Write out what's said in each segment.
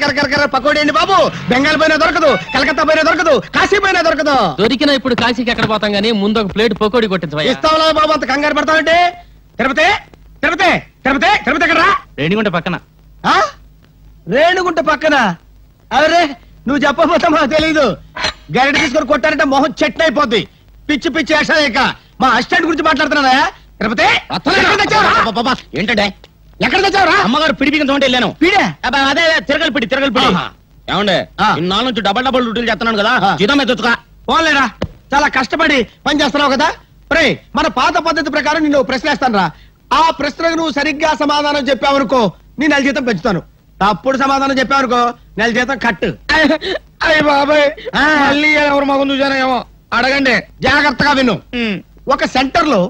కరకర పకోడీ అండి బాబు. బెంగాల్ పోయినా దొరకదు, కలకత్తా పోయినా దొరకదు, కాశీ పోయినా దొరకదు. దొరికినా ఇప్పుడు కాశీకి ఎక్కడ పోతాం గానీ ముందు ఒక ప్లేట్ పకోడీ కొట్టించవా. ఇస్తావులా బాబు, అంత కంగారు పడతావంటే. తిరుపతి తిరుపతి తిరుపతి తిరుపతి ఎక్కడ? రేణిగుంట పక్కన. రేణుగుంట పక్కన? అరే నువ్వు చెప్పబోతా మాకు తెలీదు. గరిట తీసుకొని కొట్టారంటే మొహం చెట్టు అయిపోద్ది. పిచ్చి పిచ్చి వేషాలేక మా అసిస్టెంట్ గురించి మాట్లాడుతున్నా. తిరుపతి ఏంటంటే ఎక్కడ తెచ్చావురా? అమ్మగారు పిడి బిగిన తోటి వెళ్ళాను. పిడే? అదే తిరగలి పిడి ఏమండే ఇన్నాళ్ళ నుంచి డబల్ డ్యూటీలు చేస్తున్నాను కదా, జీతం ఎత్తుగా పోలేరా. చాలా కష్టపడి పని చేస్తున్నావు కదా. రే మన పాత పద్ధతి ప్రకారం నిన్ను ప్రశ్నిస్తాను రా. ఆ ప్రశ్నకు నువ్వు సరిగ్గా సమాధానం చెప్పావనుకో నీ నెల జీతం పెంచుతాను. తప్పుడు సమాధానం చెప్పావనుకో నెల జీతం కట్టు. అయ్య బాబాయ్ మళ్ళీ ఎవరు మగం చూసానేమో అడగండి, జాగ్రత్తగా విను. ఒక సెంటర్ లో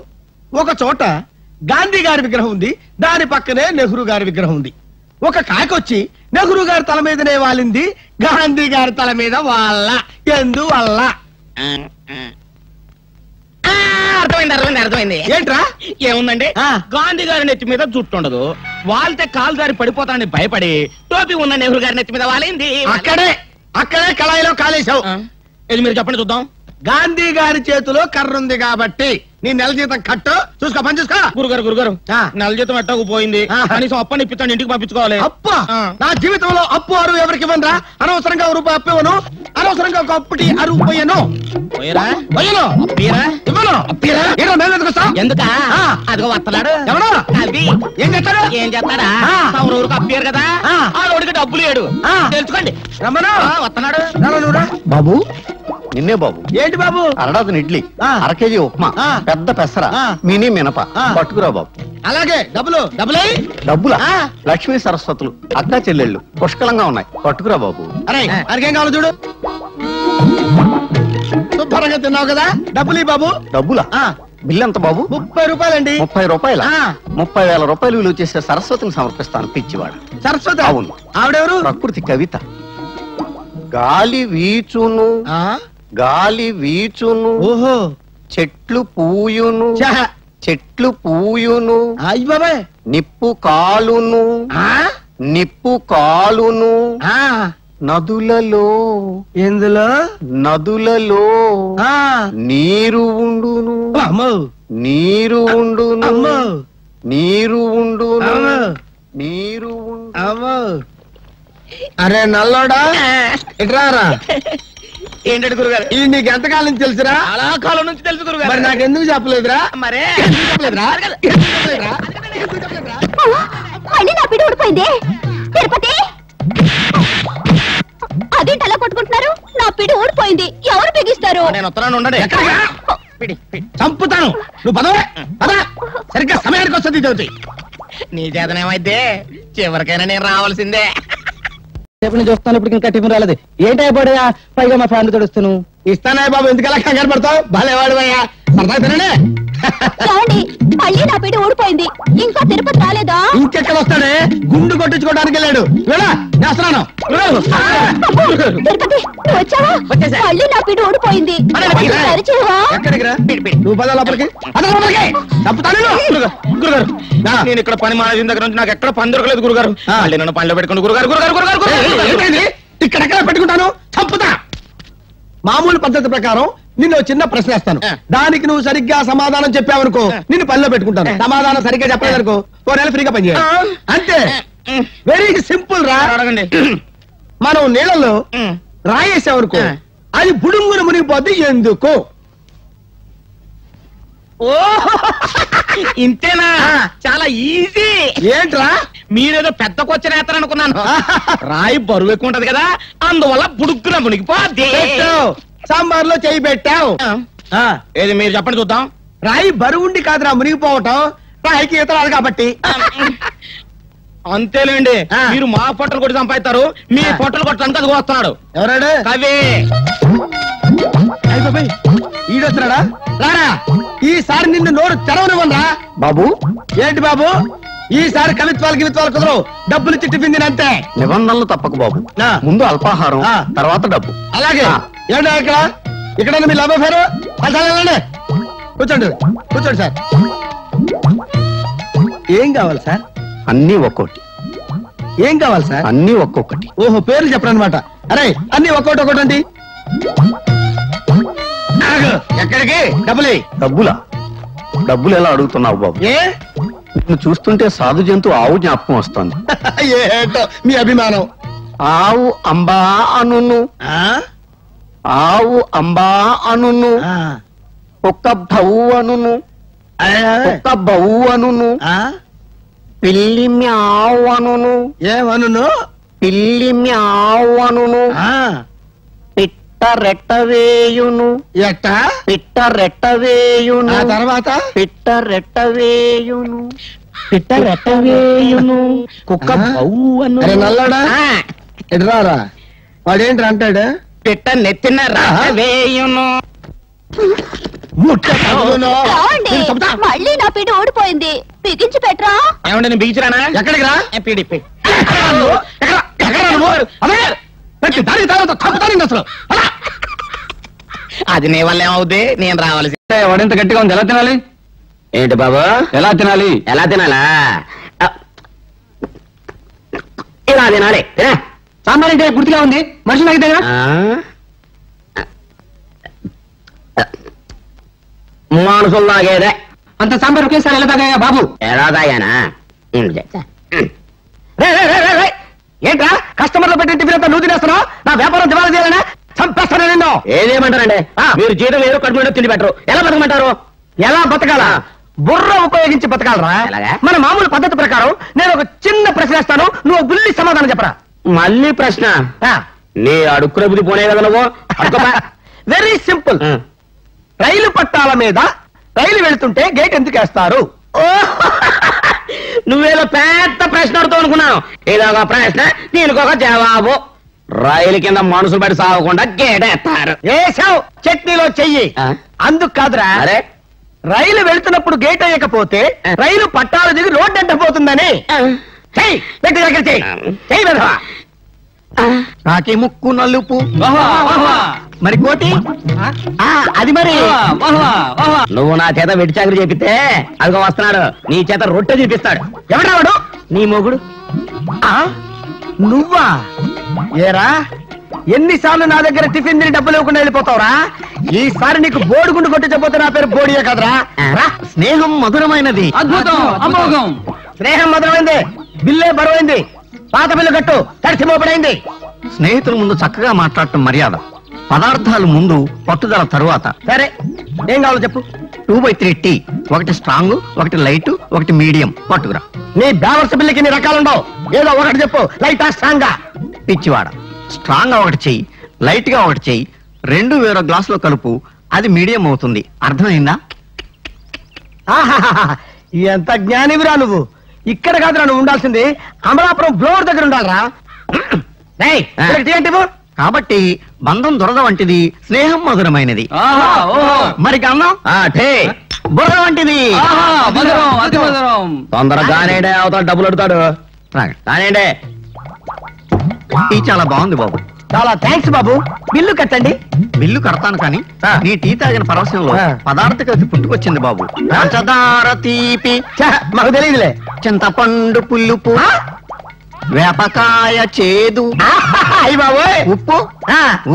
ఒక చోట గాంధీ గారి విగ్రహం ఉంది, దాని పక్కనే నెహ్రూ గారి విగ్రహం ఉంది. ఒక కాకొచ్చి నెహ్రూ గారి తల మీదనే వాలింది, గాంధీ గారి తల మీద వాళ్ళ ఎందువల్ల? అర్థమైంది. ఏంట్రా? ఏముందండి, గాంధీ గారి నెత్తి మీద జుట్టు ఉండదు, వాళ్తే కాలు దారి పడిపోతానని భయపడి టోపీ ఉన్న నెహ్రూ గారి నెత్తి మీద వాలింది. అక్కడే కళాయిలో కాలేశావు. ఇది మీరు చెప్పండి చూద్దాం. గాంధీ గారి చేతిలో కర్ర ఉంది కాబట్టి నీ నెల జీతం కట్టు. చూసుకో, పని చూసుకో. గురుగారు నెల జీతం ఎట్టకు పోయింది, కనీసం అప్పని ఇప్పిస్తాను, ఇంటికి పంపించుకోవాలి. అప్ప నా జీవితంలో అప్పు అరువు ఎవరికి ఇవ్వనురా. అనవసరంగా రూపాయి అప్పు ఇవ్వను, అనవసరంగా ఒక అప్పుటి అరువు పోయాను. ఎందుక అదిగో వస్తున్నాడు. ఎవరు? ఏం చేస్తాడు? ఊరికి అప్పారు కదా, ఆ రోడ్డుకి డబ్బులు లేడు. తెలుసుకోండి. రమ్మను వస్తున్నాడు. బాబు నిన్నే బాబు. ఏంటి బాబు? అరడాది ఇడ్లీ, అర కేజీ ఉప్మా, పెద్ద పెసర, మినీ మినప పట్టుకురా బాబు. అలాగే డబ్బులా? లక్ష్మీ సరస్వతులు అక్కా చెల్లెళ్ళు పుష్కలంగా ఉన్నాయి, పట్టుకురా బాబు. అరే అరికేం కావాలి చూడు. శుభ్రంగా తిన్నావు కదా, డబ్బులు బాబు. డబ్బులా? బిల్లు ఎంత బాబు? 30 రూపాయలండి. 30 రూపాయల? 30,000 రూపాయలు విలువ చేసే సరస్వతిని సమర్పిస్తాను. పిచ్చివాడు. సరస్వతి? అవును. ఆవిడెవరు? ప్రకృతి కవిత. గాలి వీచును, గాలి వీచును, ఓహో చెట్లు పూయును, చెట్లు పూయును, బాబాయ్ నిప్పు కాలును, నిప్పు కాలును, నదులలో, ఎందులో? నదులలో నీరు ఉండును, నీరు ఉండును, నీరు ఉండును, నీరు ఉండు. అరే నల్లోడా ఇట్రారా. ఏంటంటే గురుగారు ఇది నీకు ఎంతకాలం నుంచి తెలుసురా? అలా కాలం నుంచి తెలుసు గురుగారు. మరి నాకెందుకు చెప్పలేదురా? మరే మళ్ళీ నా పిడి ఊడిపోయింది. తిరుపతి అదేంటి అలా కొట్టుకుంటున్నారు? నా పిడి ఊడిపోయింది, ఎవరు బిగిస్తారు? నేను వస్తున్నాను, ఉండండి. చంపుతాను. నువ్వు పదవే పద. సరిగ్గా సమయానికి వస్తుంది చదువుతి. నీ చేతనేమైతే చివరికైనా నేను రావాల్సిందే. చూస్తాను, ఇప్పుడు ఇంకా టిఫిన్ రాలేదు. ఏంటయ్యా పడయా, పైగా మా ఫ్యామిలీ తడుస్తాను. ఇస్తానా బాబు, ఎందుకలా కంగారు పడతావు? భలేవాడు అయ్యా, సరదా తిననే. మళ్ళీ నా పిడి ఊడిపోయింది, ఇంకా తిరుపతి రాలేదా? ఇంకెక్కడ వస్తాడే, గుండు కొట్టించుకోవడానికి వెళ్ళాడు. చేస్తున్నాను. తిరుపతి వచ్చావా? మళ్ళీ నా పిడి ఊడిపోయింది, నువ్వు పద లోపలికి. గురుగారు నేను ఇక్కడ పని మానేసిన దగ్గర నుంచి నాకు ఎక్కడ పని దొరకలేదు గురుగారు. మళ్ళీ నన్ను పనిలో పెట్టుకోండి గురుగారు. ఇక్కడెక్కడ పెట్టుకుంటాను, చంపుతా. మామూలు పద్ధతి ప్రకారం నిన్ను చిన్న ప్రశ్న వేస్తాను, దానికి నువ్వు సరిగ్గా సమాధానం చెప్పావనుకో నిన్ను పనిలో పెట్టుకుంటాను. సమాధానం సరిగ్గా చెప్పలేదనుకో 4 నెలలు ఫ్రీగా పనిచేయాలి. అంతే, వెరీ సింపుల్ రా. అడగండి. మనం నీళ్ళలో రాయేసావనుకో అది బుడుంగును మునిగిపోద్ది, ఎందుకు? ఓ ఇంతేనా? చాలా ఈజీ. ఏంట్రా మీరేదో పెద్ద క్వశ్చన్ వేస్తారనుకున్నాను. రాయి బరువు ఎక్కువ ఉంటది కదా, అందువల్ల బుడుక్కున మునిగిపోద్ది. సాంబార్లో చేయి పెట్టావు. ఏది మీరు చెప్పండి చూద్దాం. రాయి బరువుండి కాదురా మునిగిపోవటం, రాయికి ఈత రాదు కాబట్టి. అంతేలేండి, మీరు మా పొట్టలు కొట్టి సంపాదిస్తారు, మీ పొట్టలు కొట్టడానికి అది వస్తున్నాడు. ఎవరాడు? కవి. ఈడొస్తున్నాడా? రారా, ఈసారి నిన్ను నోరు తెరవనివ్వరా. బాబు ఏంటి బాబు, ఈసారి కవిత్వాలు కుదరవు, డబ్బులు ఇచ్చి టిఫిన్ తినంతే. నిబంధనలు తప్పక బాబు, ముందు అల్పాహారం, తర్వాత డబ్బు. అలాగే. ఏంటో ఇక్కడ మీ లవ్ అఫేరు? కూర్చోండి సార్. ఏం కావాలి సార్? అన్నీ ఒక్కోటి. ఏం కావాలి సార్? అన్ని ఒక్కొక్కటి. ఓహో, పేర్లు చెప్పరనమాట. అరే అన్ని ఒక్కొక్కటి ఒక్కొక్కటి. ఎక్కడికి? డబ్బులా? డబ్బులు ఎలా అడుగుతున్నావు బాబు? ఏ నిన్ను చూస్తుంటే సాధు జంతు ఆవు జ్ఞాపకం వస్తుంది. ఏటో మీ అభిమానం. ఆవు అంబా అనును, ఆవు అంబా అనును, ఒక్క భవు అనును, ఒక్క బవు అనును, పిల్లి మ్యావు అనును. ఏమను? పిల్లి మ్యావు అనును. పిట్ట రెట్టవేయును. ఎట్ట? పిట్ట రెట్టవేయును. తర్వాత పిట్ట రెట్టవేయును. పిట్ట రెట్టవేయును, కుక్క బౌ అను. అరే నల్లడా, ఎటురారా? వాడేంటి అంటాడు? పిట్ట నెత్తిన రెట్టవేయును. మళ్ళీ నా పీట ఓడిపోయింది. బిగించి పెట్టరా. ఏమంటే నేను బిగించరానా? ఎక్కడికి రా? పీడిపి అది నీ వల్ల ఏమవుద్ది? నేను రావాలి. వాడింత గట్టిగా ఉంది, ఎలా తినాలి? ఏంటి బాబు? ఎలా తినాలి? ఎలా తినాలా? ఇలా తినాలి. సాంబార్ అంటే గుర్తుగా ఉంది, మనుషులు అయితే మానుసులు తాగేదే. అంత సాంబార్ ఒకేసారి ఎలా తాగా బాబు? ఎలా తాగానా? ఏంట్రా కస్టమర్లు పెట్టిన టిఫిన్ అంతా నువ్వు తినేస్తున్నావు? నా వ్యాపారం దివాలా చేయాలనా? చంపేస్తాను నిన్ను. ఏదేమంటారండి? మీరు జీతం ఏదో కడుపు మీద తిండి పెట్టరు, ఎలా బతకమంటారు? ఎలా బతకాలా? బుర్ర ఉపయోగించి బతకాలరా? ఎలాగా? మన మామూలు పద్ధతి ప్రకారం నేను ఒక చిన్న ప్రశ్న వేస్తాను, నువ్వు బుల్లి సమాధానం చెప్పరా. మళ్ళీ ప్రశ్న? నీ అడుక్కునే బుద్ధి పోనే కదా నువ్వు. Very simple. రైలు పట్టాల మీద రైలు వెళుతుంటే గేట్ ఎందుకు వేస్తారు? నువ్వేదో పెద్ద ప్రశ్న అడుగుతావు అనుకున్నాను. ఇదొక ప్రశ్న, దీనికొక జవాబు. రైలు కింద మనుషులు పడి సాగకుండా గేటేస్తారు. వేసావు చట్నీలో చెయ్యి. అందుకు కాదురా, అరే రైలు వెళుతున్నప్పుడు గేట్ వేయకపోతే రైలు పట్టాలు దిగి రోడ్డు ఎంటపోతుందని. చెయ్యి, గట్టి దగ్గర చెయ్యి. చెయ్యి వెధవా. నాకి ముక్కు నలుపు, మరి కోటి అది మరి. నువ్వు నా చేత వెట్టి చాకరీ చేపిస్తే అదిగో వస్తున్నాడు, నీ చేత రొట్టె చూపిస్తాడు. ఎవడా వాడు? నీ మొగుడు. నువ్వా? ఏరా, ఎన్నిసార్లు నా దగ్గర టిఫిన్ తిని డబ్బులు ఇవ్వకుండా వెళ్ళిపోతావురా? ఈసారి నీకు బోడిగుండు కొట్టించకపోతే నా పేరు బోడియే కదరా. స్నేహం మధురమైనది. అద్భుతం, అమోఘం. స్నేహం మధురమైంది, బిల్లే బరువైంది. పాత బిల్లు కట్టు, తడిసి మోపడైంది. స్నేహితుల ముందు చక్కగా మాట్లాడటం మర్యాద, పదార్థాలు ముందు, పట్టుదల తరువాత. సరే, ఏం కావాలో చెప్పు. 2/3 టీ, ఒకటి స్ట్రాంగ్, ఒకటి లైట్, ఒకటి మీడియం పట్టుకురా. నీ బ్యావర్స్ బిల్లుకి నీ రకాలుండవు, ఏదో ఒకటి చెప్పు. లైటా స్ట్రాంగా? పిచ్చివాడ, స్ట్రాంగ్ గా ఒకటి చెయ్యి, లైట్ గా ఒకటి చెయ్యి, రెండు వేరే గ్లాస్ లో కలుపు, అది మీడియం అవుతుంది. అర్థమైందా? ఎంత జ్ఞానివిరా నువ్వు. ఇక్కడ కాదురా నువ్వు ఉండాల్సింది, అమలాపురం బ్లోర్ దగ్గర ఉండాలరా. కాబట్టి బంధం దొరద వంటిది, స్నేహం మధురమైనది. మరి గంధం బుర్ర వంటిది. తొందరగానే అవతల డబ్బులు అడుగుతాడు. కానివ్వండి. టీ చాలా బాగుంది బాబు. చాలా థ్యాంక్స్ బాబు. బిల్లు కట్టండి. బిల్లు కడతాను కానీ నీ టీ తాగిన పరవశంలో పదార్థ కలిసి పుట్టుకొచ్చింది బాబు. పంచదార తీపి, మాకు తెలియదులే. చింతపండు పులుపు, వేపకాయ చేదు, అయ్యి బాబు ఉప్పు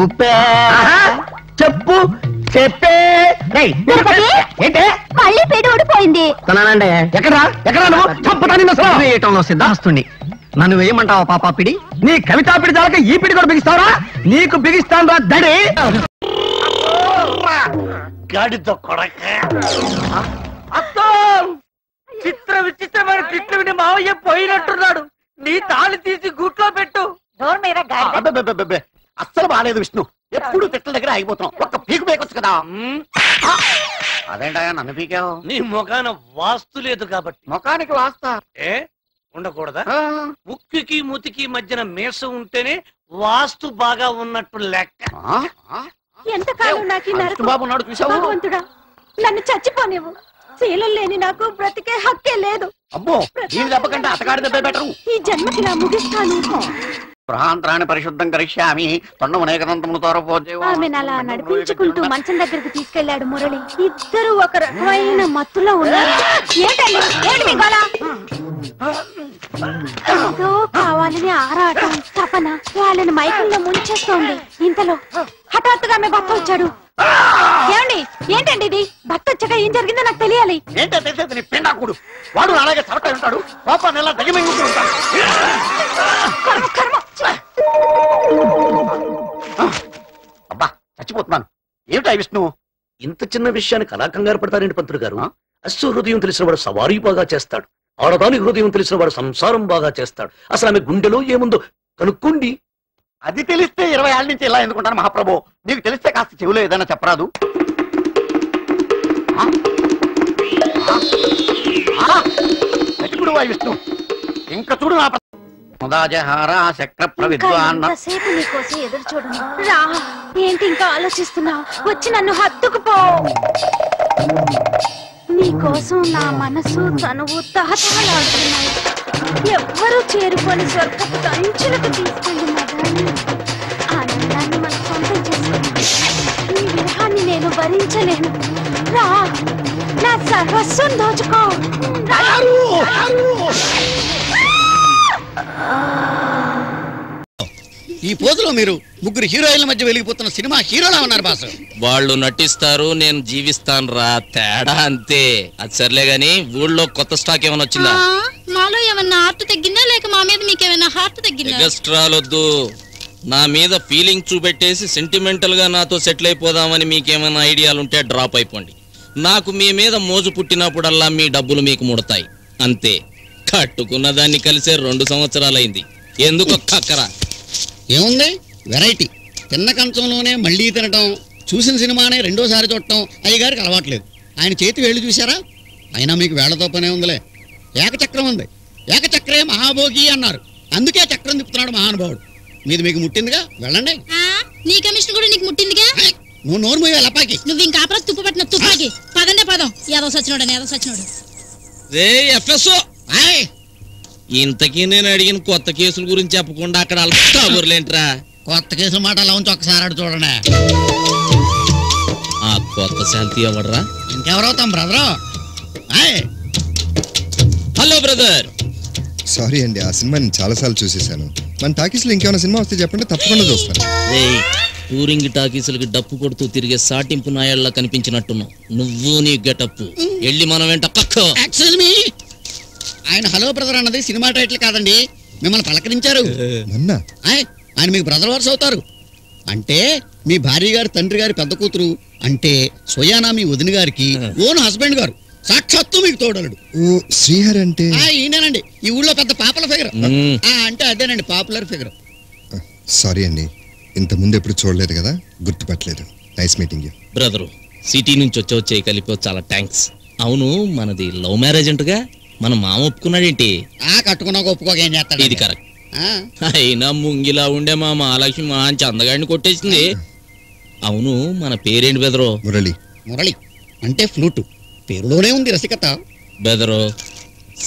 ఉప్పే. చెప్పు చెప్పే. ఏంటే మళ్ళీ పీట ఓడిపోయింది. తనానండి. ఎక్కడా ఎక్కడా నువ్వు? చంపుతాను వేయటంలో సిద్ధాస్తుని. నన్ను వేయమంటావా పాపాపిడి? నీ కవితా పిడి చాలక ఈ పిడి కూడా బిగిస్తావరా? నీకు బిగిస్తాను రా దడి. గాడితో కొడక. చిత్ర విచిత్రమైన తిట్లు విని మావయ్య పోయినట్టున్నాడు. నీ తాళి తీసి గుట్లో పెట్టు. అస్సలు బాగాలేదు విష్ణు, ఎప్పుడు తిట్ల దగ్గర ఆగిపోతున్నాం. ఒక్క పీకు పీకొచ్చు కదా. అదేంటా నన్ను పీకావు? నీ ముఖాన వాస్తు లేదు కాబట్టి. ముఖానికి వాస్తా ఏ ఉండకూడదా? ముక్కికి ముతికి మధ్యన మీసం ఉంటేనే వాస్తు బాగా ఉన్నట్టు లెక్క. ఎంతకాలం నాకు బాబు నాడు చూసావు? భగవంతుడా, నన్ను చచ్చిపోనివ్వు. శీలం లేని నాకు బ్రతికే హక్కే లేదు. అమ్మో, దీని దెబ్బకంటే అతగాడి దెబ్బ బెటరు. ఈ జన్మకి నా ముగిస్తాను. ప్రాంతాన్ని పరిశుద్ధం కరిష్యామి. తొండమునేకదంతములు తోరపోతే ఆమెను అలా నడిపించుకుంటూ మంచం దగ్గరికి తీసుకెళ్లాడు మురళి. ఇద్దరు ఒక రకమైన మత్తులో ఉన్నారు. ఏంటండి ఏంటి మీ గోల? ఏదో కావాలని ఆరాటం తపన వాళ్ళని మైకంలో ముంచేస్తోంది. ఇంతలో హఠాత్తుగా ఆమె భర్త వచ్చాడు. ఏమండి, ఏంటండి ఇది? భర్త వచ్చాక ఏం జరిగిందో నాకు తెలియాలి. ఏంటో తెలిసేది నీ పిండాకుడు. వాడు అలాగే చవట ఉంటాడు, కోపాన్ని ఎలా దగమింగుతూ ఉంటాడు. అబ్బా చచ్చిపోతున్నాను. ఏమిటా విష్ణు? ఇంత చిన్న విషయానికి అలా కంగారు పడతారేంటి పంతులు గారు? అశ్వ హృదయం తెలిసిన వాడు సవారీ బాగా చేస్తాడు, ఆడదాని హృదయం తెలిసిన వాడు సంసారం బాగా చేస్తాడు. అసలు ఆమె గుండెలో ఏముందో కనుక్కోండి. అది తెలిస్తే 20 ఏళ్ళ నుంచి ఇలా ఎందుకుంటాను మహాప్రభు? నీకు తెలిస్తే కాస్త చెవులో ఏదైనా చెప్పరాదు? చచ్చిపుడు వాయి విష్ణు. ఇంకా చూడు నా చక్ర ప్రవిద్వాన్. ఎంతసేపు నీకోసం ఎదురు చూడను. రా, ఏంటి ఇంకా ఆలోచిస్తున్నావు? వచ్చి నన్ను హత్తుకుపో. నీకోసం నా మనసు తనువు తహతహలాడుతున్నాయి. ఎవ్వరూ చేరుకొని స్వర్గపు కంచులకు తీసుకెళ్ళి మగాన్ని ఆనందాన్ని మన సొంతం చేసుకుని ఈ విరహాన్ని నేను భరించలేను. రా, నా సర్వస్వం దోచుకో. ఈ పోజులో మీరు ముగ్గురు హీరోయిన్ల మధ్య వెలిగిపోతున్న సినిమా హీరోలా ఉన్నారు బాసు. వాళ్ళు నటిస్తారు, నేను జీవిస్తాను రా. తేడా అంతే. అది సర్లే గాని ఊళ్ళో కొత్త స్టాక్ ఏమైనా వచ్చిందా? మాలో ఏమన్నా హార్ట్ తగ్గిందా లేక మా మీద మీకేమైనా హార్ట్ తగ్గిందా? ఎగస్ట్రాలొద్దు. నా మీద ఫీలింగ్ చూపెట్టేసి సెంటిమెంటల్ గా నాతో సెటిల్ అయిపోదామని మీకేమైనా ఐడియాలుంటే డ్రాప్ అయిపోండి. నాకు మీ మీద మోజు పుట్టినప్పుడల్లా మీ డబ్బులు మీకు ముడతాయి అంతే. కట్టుకున్న దాన్ని కలిసే 2 సంవత్సరాలైంది. ఎందుకు కక్కరా? ఏముంది వెరైటీ? తిన్న కంచంలోనే మళ్ళీ తినటం, చూసిన సినిమానే రెండోసారి చూడటం అయ్యగారికి అలవాట్లేదు. ఆయన చేతి వేళ్ళు చూసారా? అయినా మీకు వేళ్లతో పనే ఉందిలే. ఏకచక్రం ఉంది. ఏకచక్రే మహాభోగి అన్నారు, అందుకే చక్రం తిప్పుతున్నాడు మహానుభావుడు. మీది మీకు ముట్టిందిగా, వెళ్ళండి. నీ కమిషన్ కూడా నీకు ముట్టిందిగా. నువ్వు నోరు మూయ లపాకి. నువ్వు ఇంకా ఆపరా తుప్పు పట్టిన తుపాకి. పదండే పదం. ఏదో సచ్చినోడు. రే ఎఫ్ఎస్ఓ, ఇంతకీ నేను అడిగిన కొత్త కేసుల గురించి చెప్పకుండా అక్కడ ఊర్లేంట్రా? కొత్త కేసుల మాట అలా ఉంచి ఒక్కసారి అడు చూడండి. ఆ కొత్త శాంతి ఎవడరా? ఇంకెవరవుతాం బ్రదరు? Hello brother. సారీ అండి, ఆ సినిమా నేను చాలాసార్లు చూసేశాను. మన టాకీస్లో ఇంకేమైనా సినిమా వస్తే చెప్పండి, తప్పకుండా చూస్తాను. టూరింగ్ టాకీసులకి డప్పు కొడుతూ తిరిగే సాటింపు నాయళ్ళ కనిపించినట్టున్నావు నువ్వు. నీ గెటప్ వెళ్ళి మనం వెంట పక్క. ఆయన హలో బ్రదర్ అన్నది సినిమా టైటిల్ కాదండి, మిమ్మల్ని పలకరించారు. ఆయన మీకు బ్రదర్ వర్స్ అవుతారు. అంటే మీ భార్య గారి తండ్రి గారి పెద్ద కూతురు, అంటే స్వయానా మీ వదిన గారికి ఓన్ హస్బెండ్ గారు, సాక్షాత్తు మీకు తోడలుడు. శ్రీహరి అంటే ఈయనండి, ఈ ఊళ్ళో పెద్ద పాపులర్ ఫిగర్. అంటే అదేనండి, పాపులర్ ఫిగర్. సారీ అండి, ఇంత ముందు ఎప్పుడు చూడలేదు కదా, గుర్తుపట్టలేదు. Nice meeting you. Brother, city నుంచి వచ్చే కలిపి చాలా థ్యాంక్స్. అవును, మనది లవ్ మ్యారేజ్ అంటగా? మన మామ ఒప్పుకున్నాడేంటి? కట్టుకున్నాక ఒప్పుకోక ఏం చేస్తాడు? ఇది కరెక్ట్. అయినా ముంగిలా ఉండే మా మహాలక్ష్మి మంచి అందగాడిని కొట్టేసింది. అవును, మన పేరేంటి బెదరో? మురళి. మురళి అంటే ఫ్లూటు, పేరులోనే ఉంది రసికత. బెదరో,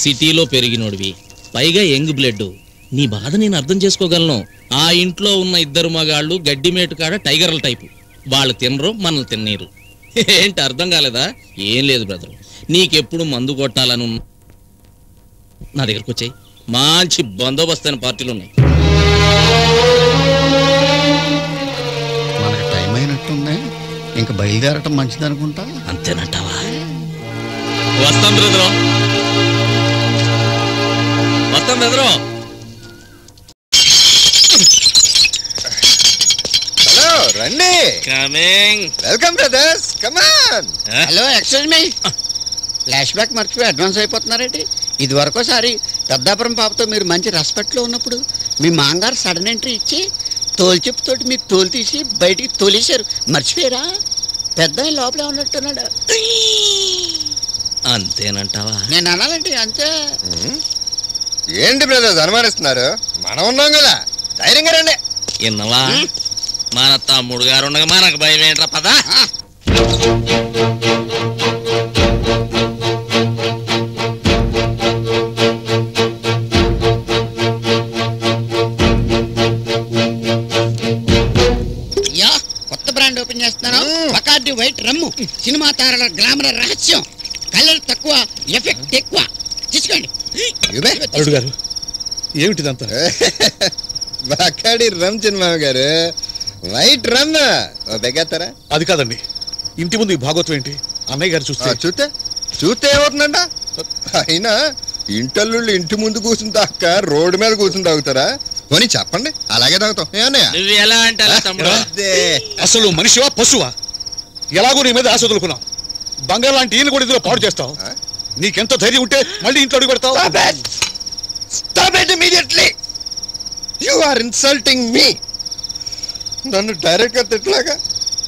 సిటీలో పెరిగినోడివి, పైగా యంగ్ బ్లడ్. నీ బాధ నేను అర్థం చేసుకోగలను. ఆ ఇంట్లో ఉన్న 2 మగాళ్ళు గడ్డిమేటు కాడ టైగర్ల టైపు. వాళ్ళు తినరు, మనల్ని తిన్నీరు. ఏంటి అర్థం కాలేదా? ఏం లేదు బ్రదరు, నీకెప్పుడు మందు కొట్టాలను నా దగ్గరకు వచ్చాయి. మంచి బందోబస్తు అయిన పార్టీలు ఉన్నాయి. మనకి టైం అయినట్టుంది, ఇంకా బయలుదేరటం మంచిది అనుకుంటా. అంతేనంటావా? వస్తాం బ్రదరు, వస్తాం బ్రదరు. హలో, రండి. Coming. Welcome brothers, come on. Hello, excuse me. Flash back మర్చిపోయి అడ్వాన్స్ అయిపోతున్నారేంటి? ఇది వరకోసారి పెద్దాపురం పాపతో మీరు మంచి రెస్పెక్ట్లో ఉన్నప్పుడు మీ మాంగారు సడన్ ఎంట్రీ ఇచ్చి తోలు చెప్పుతోటి మీకు తోలు తీసి బయటికి తోలేశారు, మర్చిపోయారా? పెద్ద లోపలే ఉన్నట్టున్నాడు. అంతేనంటావా? నేను అనాలంటే అంతే. ఏంటి బ్రదర్స్ అనుమానిస్తున్నారు? మనం ఉన్నాం కదా, ధైర్యంగా రండి. విన్నవా? మన తమ్ముడు గారు ఉండగా మనకు భయం ఏంట్రా? పదా. కొత్త బ్రాండ్ ఓపెన్ చేస్తున్నాను, బకార్డి వైట్ రమ్ము. సినిమా తారల గ్లామర్ రహస్యం, కలర్ తక్కువ, ఎఫెక్ట్ ఎక్కువ. తీసుకోండి. అల్లుడు గారు, ఏమిటిదంతా? బాకాడి రమ్ చిన్నమామ గారు, వైట్ రమ్ బెగ్గేస్తారా? అది కాదండి, ఇంటి ముందు ఈ భాగవతం ఏంటి? అన్నయ్య గారు చూస్తే ఏమవుతుందంట? అయినా ఇంటల్లుళ్ళు ఇంటి ముందు కూర్చుని తాక రోడ్డు మీద కూర్చుని తాగుతారా? పోనీ చెప్పండి, అలాగే తాగుతాం. అసలు మనిషివా పశువా? ఎలాగో నీ మీద ఆశ వదులుకున్నావు. బంగారు లాంటి ఈయన కూడా ఇందులో పాడు చేస్తావు. నీకెంతో ధైర్యం ఉంటే మళ్ళీ ఇంట్లో అడుగు పెడతావు. Stop it immediately! You are insulting me! నన్ను డైరెక్ట్ గా తిట్టలాగా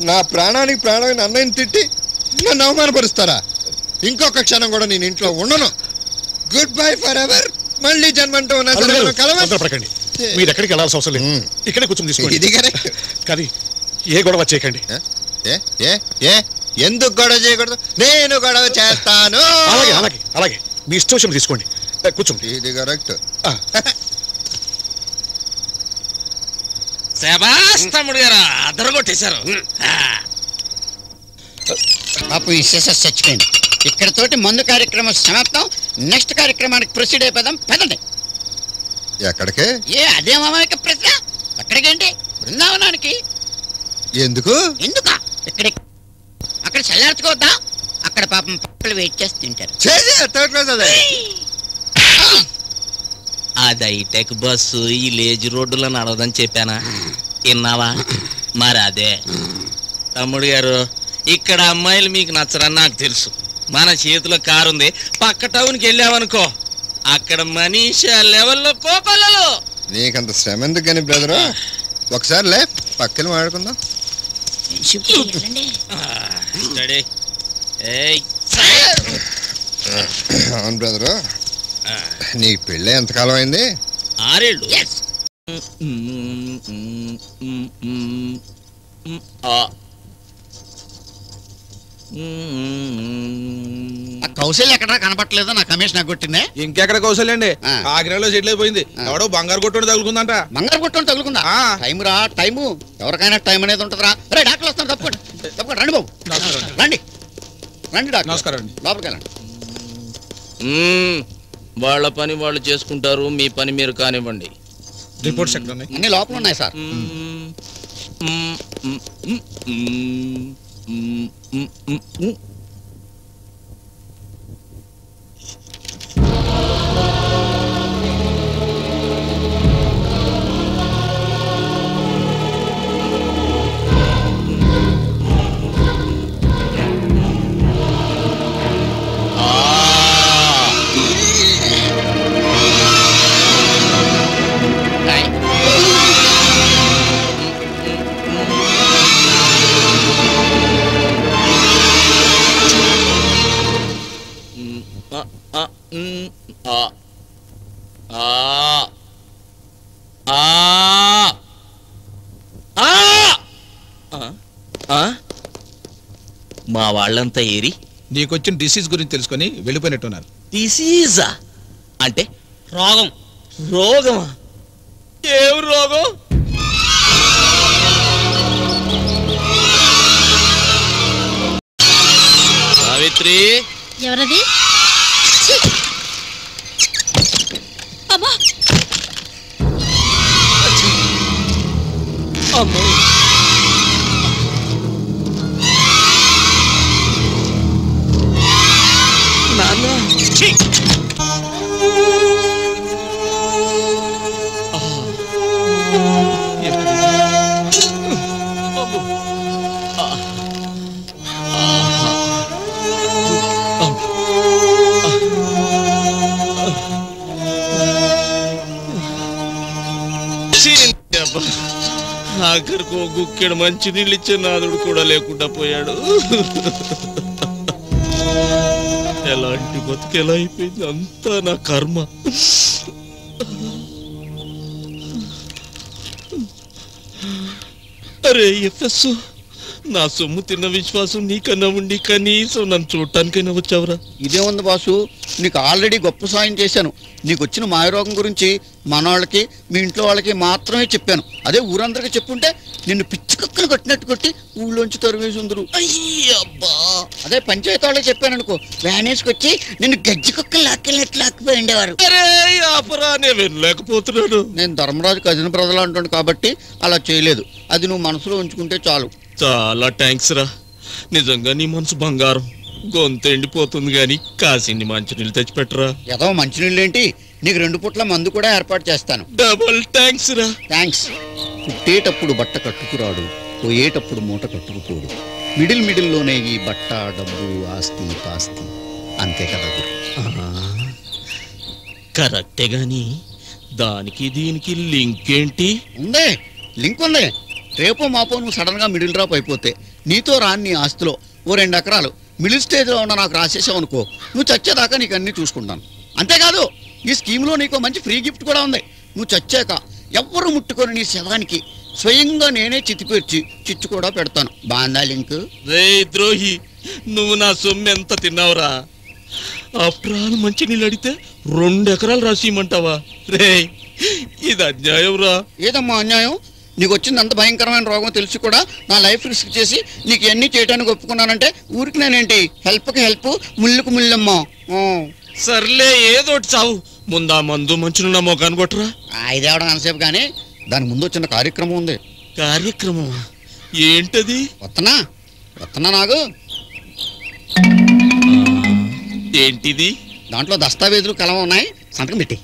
నా ప్రాణానికి ప్రాణమైన అన్నయ్యని తిట్టి నన్ను అవమానపరుస్తారా? ఇంకొక క్షణం కూడా నేను ఇంట్లో ఉండను. Good bye for ever. మళ్ళీ జన్మంటూ కలవండి. మీరు ఎక్కడికి వెళ్ళాల్సిన అవసరం లేదు, ఇక్కడే కూర్చొని తీసుకోండి. ఇది కరెక్ట్. కానీ ఏ గొడవ చేయకండి. ఎందుకు గొడవ చేయకూడదు? నేను గొడవ చేస్తాను. అలాగే అలాగే అలాగే మీ ఇష్టం తీసుకోండి, కూర్చోండి. ఇది కరెక్ట్. తమ్ముడు గారు అదరగొట్టేశారు. పాపు ఈ సెసెస్ చచ్చిపోయింది. ఇక్కడతోటి మందు కార్యక్రమం సమాప్తం. నెక్స్ట్ కార్యక్రమానికి ప్రొసీడ్ అయిపోదాం. పదండి. ఎక్కడికే? అదే మామయ్య ప్రశ్న. ఎక్కడికేంటి? బృందావనానికి. ఎందుకు? ఎందుకా? అక్కడ చల్లార్చుకోవద్దా? అక్కడ పాపం పక్కలు వెయిట్ చేసి తింటారు. అది హైటెక్ బస్సు ఈ లేజీ రోడ్డులో నడవదని చెప్పానా? విన్నావా? మరి అదే తమ్ముడు గారు, ఇక్కడ అమ్మాయిలు మీకు నచ్చరని నాకు తెలుసు. మన చేతిలో కారు ఉంది, పక్క టౌన్కి వెళ్ళామనుకో, అక్కడ మనీషా లెవెల్లో కోపల్లలు. నీకంత శ్రమ ఎందుకు కానీ బ్రదరు? ఒకసారి లే పక్కన మాట్లాడుకుందాం. అవును బ్రదరు, నీ పెళ్ళి ఎంతకాలం అయింది? 6 ఏళ్ళు. కౌశల్య ఎక్కడ కనపట్లేదో నా కమిషన్ కొట్టిందే. ఇంకెక్కడ కౌశల్య అండి, ఆగ్రాలో సెటిల్ అయిపోయింది. ఎవడో బంగారు కొట్టు తగులుకుందంట. బంగారు కొట్టు తగులుకుందా? టైం రా, టైము. ఎవరికైనా టైం అనేది ఉంటుందిరా. రే డాక్టర్ వస్తాను, తప్పకుండా తప్పకుండా రండి బాబు, రండి రండి డాక్టర్. నమస్కారం అండి. లోపలికి వెళ్ళండి. వాళ్ళ పని వాళ్ళు చేసుకుంటారు, మీ పని మీరు కానివ్వండి. రిపోర్ట్స్ ఎక్కడ ఉన్నాయి? అన్ని లోపల ఉన్నాయి సార్. మా వాళ్ళంతా ఏరి నీకొచ్చిన డిసీజ్ గురించి తెలుసుకొని వెళ్ళిపోయినట్టున్నారు. డిసీజా అంటే? రోగం. రోగమా? ఏం రోగం? సావిత్రి. ఎవరది? అమ్మా అమ్మో, నాన్న. ఆఖరికి ఓ గుక్కెడు మంచి నీళ్ళు ఇచ్చే నాదుడు కూడా లేకుండా పోయాడు. ఎలాంటి బతుకు ఎలా అయిపోయింది? అంతా నా కర్మ. అరే ఎఫ్ఎస్, నా సొమ్ము తిన్న విశ్వాసం నీకన్నా ఉండి కనీసం నన్ను చూడటానికైనా వచ్చావురా. ఇదే ఉంది బాసు, నీకు ఆల్రెడీ గొప్ప సాయం చేశాను. నీకు వచ్చిన మాయరోగం గురించి మన వాళ్ళకి మీ ఇంట్లో వాళ్ళకి మాత్రమే చెప్పాను. అదే ఊరందరికీ చెప్పుంటే నిన్ను పిచ్చి కుక్కలు కొట్టినట్టు కొట్టి ఊళ్ళోంచి తరివేసి ఉందరు. అయ్యబ్బా, అదే పంచాయతీ వాళ్ళకి చెప్పాను అనుకో, వ్యానేసుకొచ్చి నిన్ను గజ్జి కుక్కలు లాక్కెళ్ళినట్లు లాక్కిపోయి ఉండేవారు. లేకపోతున్నాను. నేను ధర్మరాజు కజిన బ్రదర్ అంటాను కాబట్టి అలా చేయలేదు. అది నువ్వు మనసులో ఉంచుకుంటే చాలు. చాలా థ్యాంక్స్ రా, నిజంగా నీ మనసు బంగారం. గొంతు ఎండిపోతుంది గాని కాసిన్ని మంచినీళ్ళు తెచ్చిపెట్టరా. ఏదో మంచినీళ్ళు ఏంటి, నీకు 2 పూట్ల మందు కూడా ఏర్పాటు చేస్తాను. డబుల్ థ్యాంక్స్ రా. థ్యాంక్స్. పుట్టేటప్పుడు బట్ట కట్టుకురాడు, పోయేటప్పుడు మూట కట్టుకుపోడు. మిడిల్లోనే ఈ బట్ట డబ్బు ఆస్తి పాస్తి, అంతే కదా గురు. కరెక్టే గాని దానికి దీనికి లింక్ ఏంటి? ఉందే, లింక్ ఉంది. రేపో మాపో నువ్వు సడన్ గా మిడిల్ డ్రాప్ అయిపోతే నీతో రాని నీ ఆస్తిలో ఓ 2 ఎకరాలు మిడిల్ స్టేజ్ లో ఉన్న నాకు రాసేసావు అనుకో, నువ్వు చచ్చేదాకా నీకు అన్ని చూసుకుంటాను. అంతేకాదు ఈ స్కీమ్ లో నీకు మంచి ఫ్రీ గిఫ్ట్ కూడా ఉంది. నువ్వు చచ్చాక ఎవ్వరు ముట్టుకొని నీ శవానికి స్వయంగా నేనే చితిపేర్చి చిచ్చు కూడా పెడతాను. బాందా లింక్? రే ద్రోహి, నువ్వు నా సొమ్ము ఎంత తిన్నావురా? ఆఫ్టర్ ఆల్ మంచి నీళ్ళు అడిగితే 2 ఎకరాలు రాసిమంటావా? రే ఇది అన్యాయం రా. ఏదమ్మా అన్యాయం? నీకు వచ్చింది అంత భయంకరమైన రోగం తెలిసి కూడా నా లైఫ్ రిస్క్ చేసి నీకు ఎన్ని చేయడానికి ఒప్పుకున్నానంటే ఊరికి నేనేంటి, హెల్ప్కి హెల్ప్, ముళ్ళుకు ముళ్ళమ్మా. సర్లే ఏదోటి చావు, ముందా మందు మంచునున్న మోకాను కొట్టరా. ఇదేవడం అంతసేపు కానీ దాని ముందు చిన్న కార్యక్రమం ఉంది. కార్యక్రమం ఏంటది? వత్తనా నాకు ఏంటిది? దాంట్లో దస్తావేజులు కలం ఉన్నాయి, సంతకం పెట్టి.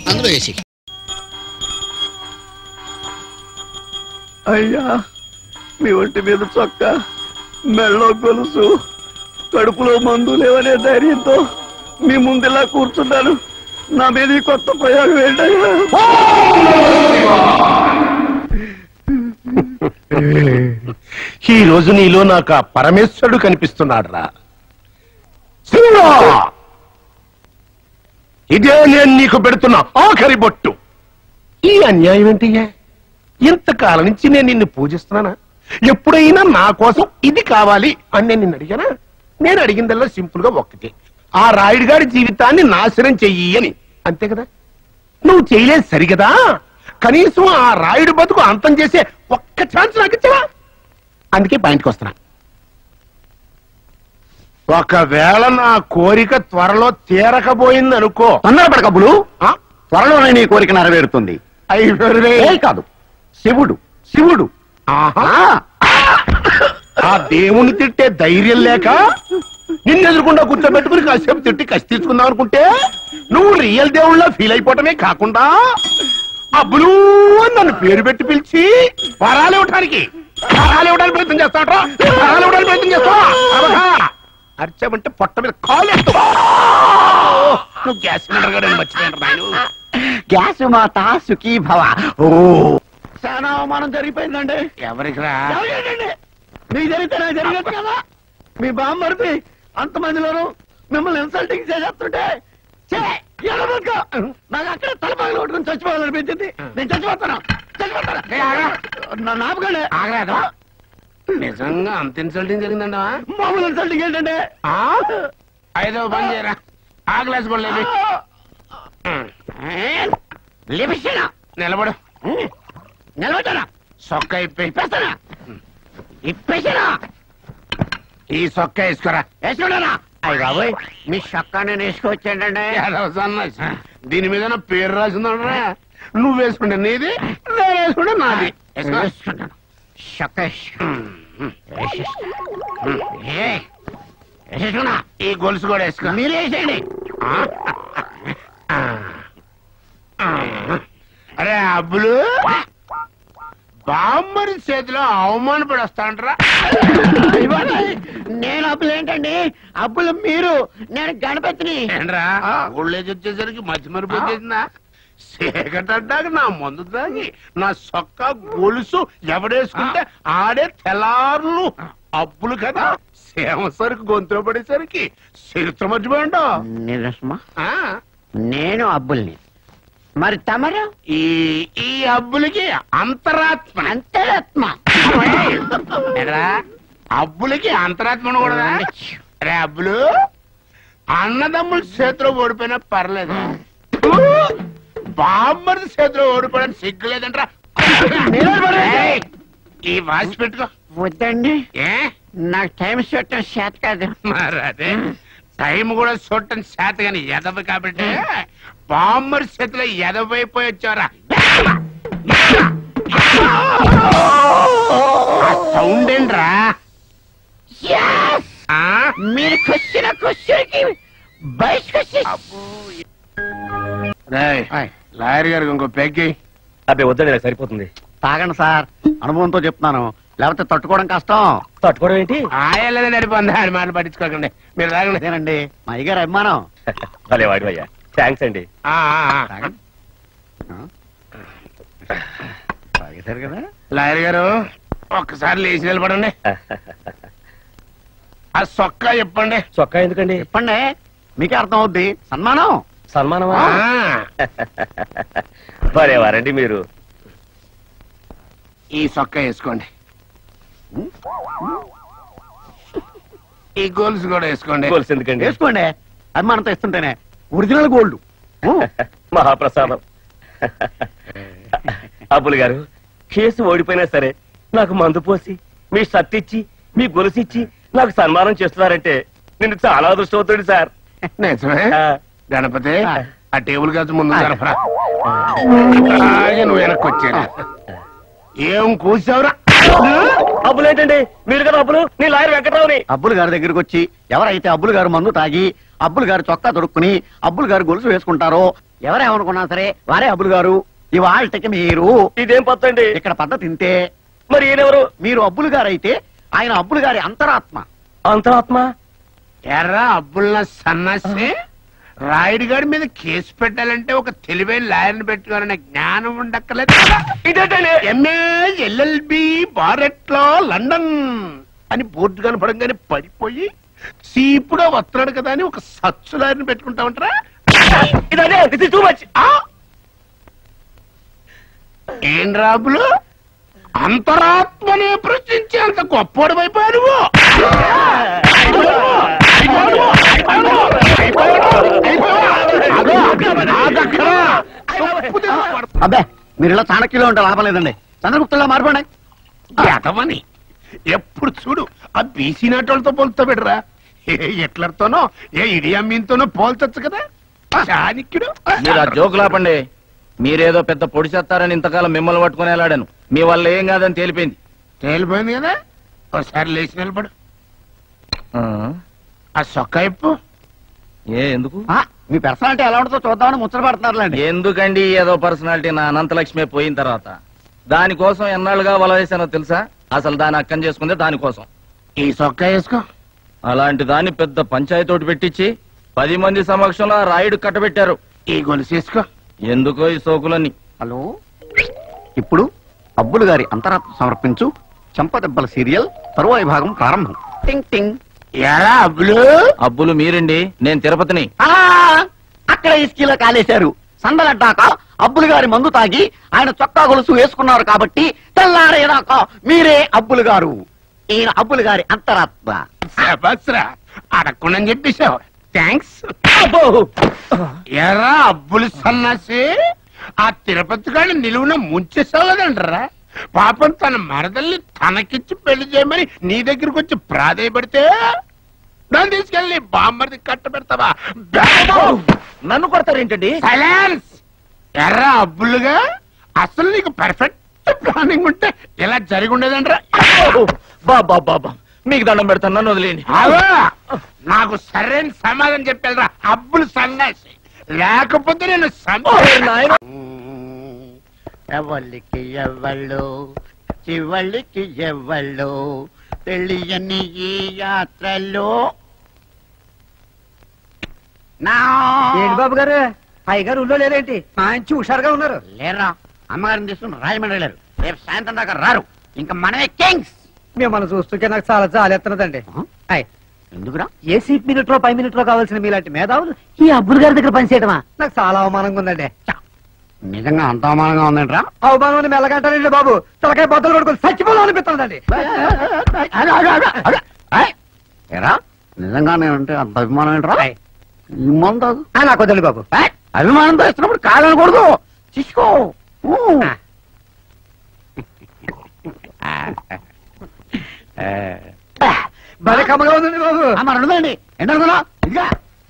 అందులో వేసి. అయ్యా, మీ ఒంటి మీద చొక్క, మెళ్ళో గొలుసు, కడుపులో మందు లేవనే ధైర్యంతో మీ ముందులా కూర్చున్నాను. నా మీద కొత్త ప్రయోగం ఏంటయ్యా? ఈ రోజు నీలో నాకు ఆ పరమేశ్వరుడు కనిపిస్తున్నాడు రా. ఇదే నేను నీకు పెడుతున్న ఆఖరి బొట్టు. ఈ అన్యాయం ఏంటయ్యా? ఇంతకాలం నుంచి నేను నిన్ను పూజిస్తున్నానా? ఎప్పుడైనా నా కోసం ఇది కావాలి అని నేను నిన్ను అడిగానా? నేను అడిగిందల్లా సింపుల్ గా ఒక్కటే, ఆ రాయుడు గారి జీవితాన్ని నాశనం చెయ్యి అని. అంతే కదా? నువ్వు చేయలేదు సరిగదా? కనీసం ఆ రాయుడు బతుకు అంతం చేసే ఒక్క ఛాన్స్ నాకు ఇచ్చావా? అందుకే పాయింట్కి వస్తున్నా. ఒకవేళ నా కోరిక త్వరలో తీరకపోయింది అనుకో, తొందరపడకప్పుడు త్వరలోనే నీ కోరిక నెరవేరుతుంది. కాదు, శివుడు ఆ దేవుని తిట్టే ధైర్యం లేక నిన్ను ఎదురుకుండా కూర్చోబెట్టుకుని కాసేపు తిట్టి కసి తీసుకుందాం అనుకుంటే నువ్వు రియల్ దేవుళ్ళ ఫీల్ అయిపోవటమే కాకుండా అబ్బులు అని నన్ను పేరు పెట్టి పిలిచి వరాలు ఇవ్వడానికి ప్రయత్నం చేస్తావా? అరిచామంటే పొట్ట మీద కాలు నువ్వు గ్యాస్ సిలిండర్ గారు మర్చిపోయాను. గ్యాస్ మాత సుఖీ భవ. ఓ చాలా అవమానం జరిగిపోయిందండి. ఎవరికి రా? మీకు జరిగితే నాకు జరిగేది కదా. మీ బామ్మర్ది అంతమందిలోనూ మిమ్మల్ని ఇన్సల్టింగ్ చేసేస్తుంటే నాకు అక్కడ తల పగలు కొట్టుకుని చచ్చిపోవాలనిపించింది. నేను చచ్చిపోతాను. నాపకండి. ఆగలేదా? నిజంగా అంత ఇన్సల్టింగ్ జరిగిందండి? మామూలు ఇన్సల్టింగ్ ఏంటంటే 5వ పని చేయరా. ఆ గ్లాస్ పడలేదు. నిలబడు. నిలబెట్టానా? సొక్క ఇప్పేస్తానా? ఇప్పేసానా? ఈ సొక్క వేసుకోరా. వేసుకున్నానా? అయ్యి బాబోయ్, మీ సొక్క నేను వేసుకోవచ్చాడండి. దీని మీద పేరు రాసిందనరా. నువ్వు వేసుకుంటే నీది, నేను వేసుకుంటే నాది. వేసుకుంటాను. వేసుకున్నా. ఈ గొలుసు కూడా వేసుకో. మీరు వేసేయండి. అరే అబ్బులు, బామ్మరి చేతిలో అవమానపడి వస్తాంట్రా. నేను అబ్బులు ఏంటండి? అబ్బులు మీరు, నేను గణపతిని. ఏంట్రా ఊళ్ళేసి వచ్చేసరికి మధ్య మరుపు వచ్చేసిందా? సేకటడ్డాక నా మందు తాగి నా సొక్క గొలుసు ఎవడేసుకుంటే ఆడే తెల్లారులు అబ్బులు కదా. సేమ సరికి గొంతులో పడేసరికి చరిత్ర మర్చిపోయిండో. నిరస్మా నేను అబ్బుల్ని. మరి తమరు? ఈ అబ్బులకి అంతరాత్మ. అంతరాత్మ అబ్బులకి అంతరాత్మ కూడా. రే అబ్బులు, అన్నదమ్ముల చేతిలో ఓడిపోయినా పర్లేదు, బామ్మడి చేతిలో ఓడిపోయిన సిగ్గులేదంట్రా. ఈ వాసి పెట్టుకో. వద్దండి, ఏ నాకు టైం చూడటం చేత కాదు. మరి అదే టైం కూడా చూడటం చేత కానీ ఎదవ కాబట్టి బామ్మడి చేతిలో ఎదవైపోయి వచ్చారా. సౌండ్ ఏంట్రా? మీరు క్వశ్చన్ లాయర్ గారికి ఇంకో పెగ్గి. అబ్బాయి వద్దండి, నాకు సరిపోతుంది. తాగండి సార్, అనుభవంతో చెప్తున్నాను, లేకపోతే తట్టుకోవడం కష్టం. తట్టుకోవడం ఏంటి? ఆయలేదని నడిపోందా అని మాటలు పట్టించుకోకండి, మీరు తాగండి. అదేనండి మా అయ్యగారు అభిమానం. భలే వాడి అయ్యా, థ్యాంక్స్ అండి. తాగేశారు కదా. లాయర్ గారు ఒక్కసారి లేచి నిలబడండి. ఆ సొక్కా చెప్పండి. చొక్కా ఎందుకండి? చెప్పండి, మీకే అర్థం అవుద్ది. సన్మానం. సన్మానమా? భలేవారండి మీరు. ఈ సొక్కా వేసుకోండి, ఈ గోల్స్ కూడా వేసుకోండి. గోల్స్ ఎందుకండి? వేసుకోండి, అభిమానంతో ఇస్తుంటేనే. Original gold. మహాప్రసాదం. అబ్బులు గారు, కేసు ఓడిపోయినా సరే నాకు మందు పోసి, మీ షర్ట్ ఇచ్చి, మీ గొలుసిచ్చి నాకు సన్మానం చేస్తున్నారంటే నేను చాలా అదృష్టవుతాడు సార్. నిజమే. గణపతి, ఆ టేబుల్ కాదు ముందు జరపరా. నువ్వు వెనక్కి వచ్చాను. ఏం కూర్చావురా? అబ్బులు ఏంటండి? మీరు కదా అబ్బులు, నీ లాయర్ వెంకట్రావుని. అబ్బులు గారి దగ్గరికి వచ్చి ఎవరైతే అబ్బులు గారు మందు తాగి అబ్బులు గారు చొక్కా తొడుక్కుని అబ్బులు గారు గొలుసు వేసుకుంటారో ఎవరేమనుకున్నా సరే వారే అబ్బులు గారు. ఇవాళకి మీరు. ఇదేం పద్ధతి? ఇక్కడ పద్ధతి ఇంతే. మరి ఈయనెవరు? మీరు అబ్బులు గారు అయితే ఆయన అబ్బులు గారి అంతరాత్మ. అంతరాత్మ? ఎర్రా అబ్బుల సన్నాసి, రాయుడు గారి మీద కేసు పెట్టాలంటే ఒక తెలివైన లాయర్ని పెట్టుకోవాలనే జ్ఞానం ఉండక్కలేదు. ఎంఏ ఎల్ఎల్బి బారెట్ లో లండన్ అని బోర్డు కనపడంగానే పడిపోయి సీపుగా వస్తున్నాడు కదా అని ఒక సచ్చు లాయర్ని పెట్టుకుంటా ఉంటారా? ఏం రాబులు, అంతరాత్మనే ప్రశ్నించి అంత గొప్పవాడు అయిపోయారు. అబ్బే, మీరు ఇలా చాణక్యులో ఉంటే లాభం లేదండి. చంద్రగుప్తుల్లో మారిపోండి. ఎదవని ఎప్పుడు చూడు ఆ బీసీ నాటోళ్ళతో పోల్తో పెడరా. ఏ ఎట్లతోనో ఏ ఇడియమ్మీన్తోనో పోల్చొచ్చు కదా చాణక్యుడు. మీరు ఆ జోకులు ఆపండి. మీరేదో పెద్ద పొడి చేస్తారని ఇంతకాలం మిమ్మల్ని పట్టుకుని వెళ్ళాడాను. మీ వల్ల ఏం కాదని తేలిపోయింది. తేలిపోయింది కదా, ఒకసారి లేచి నిలబడు. ఆ సొక్కా ఇప్పు. ఎందుకు? మీ పర్సనాలిటీ ఎలా ఉంటుందో చూద్దామని ముచ్చట పడుతున్నారులేండి. ఎందుకండి ఏదో పర్సనాలిటీ? నా అనంతలక్ష్మి పోయిన తర్వాత దానికోసం ఎన్నాళ్ళుగా వల వేసానో తెలుసా? అసలు దాన్ని అక్కం చేసుకుందే దానికోసం. ఈ సొక్కా వేసుకో. అలాంటి దాన్ని పెద్ద పంచాయతీ పెట్టించి 10 మంది సమక్షంలో రాయుడు కట్టబెట్టారు. ఈ గొలుసు వేసుకో. ఎందుకో ఈ సోకులన్నీ. హలో, ఇప్పుడు అబ్బులు గారి అంతరాత్మ సమర్పించు చెంపదెబ్బల సీరియల్ తరువాయి భాగం ప్రారంభం. టింగ్ టింగ్. ఎలా అబ్బులు? అబ్బులు మీరండి, నేను తిరుపతిని. అక్కడ ఇసుకీలో కాలేశారు. సందలడ్డాక అబ్బులు గారి మందు తాగి ఆయన చొక్కా గొలుసు వేసుకున్నారు కాబట్టి తెల్లారేదాకా మీరే అబ్బులు గారు. ఈయన అబ్బులు గారి అంతరాత్మ. అడగకుండా చెప్పేశావు. థ్యాంక్స్. ఎరా అబ్బులు సన్నాసి, ఆ తిరుపతి గాని నిలువున ముంచేసావు కదంటారా. పాపం తన మరదల్ని తనకిచ్చి పెళ్లి చేయమని నీ దగ్గరకు వచ్చి ప్రాధేయపడితే నన్ను తీసుకెళ్ళి బామ్మర్ది కట్ట పెడతావా? నన్ను కొడతారేంటండి? సైలెన్స్. ఎర్రా అబ్బులుగా, అసలు నీకు పర్ఫెక్ట్ ప్లానింగ్ ఉంటే ఇలా జరిగి ఉండేదంట్రా. బాబా మీకు దండం పెడతాను, నన్ను వదిలేండి. నాకు సరైన సమాధానం చెప్పారా అబ్బులు సన్నాసి, లేకపోతే నేను ఎవళ్ళకి ఎవళ్ళు చివళ్ళకి ఎవళ్ళు తెలియని ఈ యాత్రలో. ఏంటి బాబు గారు, అయ్యగారు ఊళ్ళో లేదేంటి? మంచి హుషారుగా ఉన్నారు. లేరా, అమ్మగారిని తీసుకుని రాజమండ్రి వెళ్ళారు. రేపు సాయంత్రం దాకా రారు. ఇంకా మనమే కింగ్స్. మిమ్మల్ని చూస్తుంటే నాకు చాలా జాలేస్తున్నదండి. ఎందుకురా? ఏ సీట్ మినిట్ లో 5 మినిట్ లో కావాల్సిన మీలాంటి మేధావులు ఈ అబ్బులు గారి దగ్గర పనిచేయటమా? నాకు చాలా అవమానంగా ఉందండి. నిజంగా అంత అవమానంగా ఉందంటరా? అవమానం మెల్లగంటానండి బాబు. తలకాయ బద్దలు కొడుకుని చచ్చిపోదాం అనిపిస్తుందండి. ఏరా నిజంగా నేనంటే అంత అభిమానం ఏంట్రా? ఈ మందు నాకు వద్దండి బాబు. అభిమానంతో ఇస్తున్నప్పుడు కాదనకూడదు. తీసుకో. భలే కమ్మగా ఉందండి బాబు. మరి ఉండదండి. ఏంటనుకున్నా? ఇంకా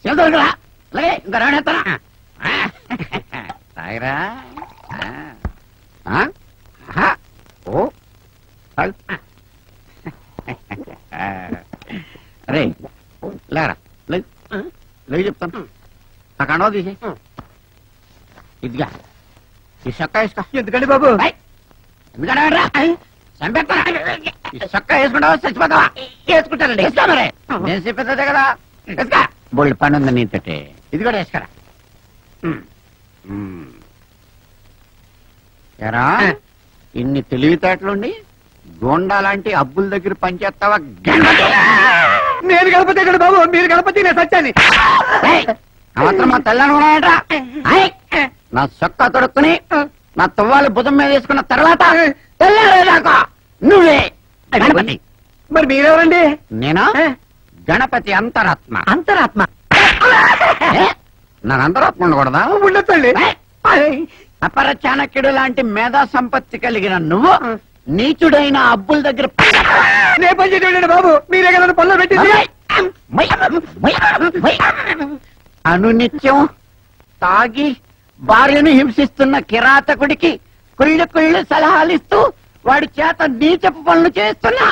చెల్దరా అలాగే ఇంకా రానేస్తానా? తాగిరా. ఓ అరే లేరా లేదు చెప్తాను. నా కండవ తీసి ఇదిగా ఈ చొక్కా వేసుకో. ఎందుకండి బాబు? ఎందుకంటే చంపేస్తాను. ఈ చొక్కా వేసుకుంటావా చచ్చిపోతావా? వేసుకుంటానండి. వేసుకో మరి. నేను చెప్పేదే కదా. వేసుకో. బోల్డ్ పని ఉంది నీతోటి. ఇది కూడా వేసుకోరా. ఎరా ఇన్ని తెలివితేటలుండి గోండా లాంటి అబ్బుల దగ్గర పనిచేస్తావా? నేను గణపతి బాబు. మీరు గణపతి నేను సత్యాన్ని. మాత్రం మా తెల్లనుకున్నాయట. నా చొక్కా తొడుక్కుని నా తువ్వాలి భుజం మీద వేసుకున్న తర్వాత తెల్లారేదాకా నువ్వే గణపతి. మరి మీరెవరండి? నేనా గణపతి అంతరాత్మ. అంతరాత్మ? నా అంతరాత్మ ఉండకూడదా? ఉండొచ్చండి. అపర చాణక్యుడు లాంటి మేధా సంపత్తి కలిగిన నువ్వు నీచుడైన అబ్బుల దగ్గర నే పని చేయండి బాబు. మీరే కదా పనులు పెట్టింది. అనునిత్యం తాగి భార్యను హింసిస్తున్న కిరాతకుడికి కుళ్ళు కుళ్ళు సలహాలిస్తూ వాడి చేత నీచపు పనులు చేస్తున్నా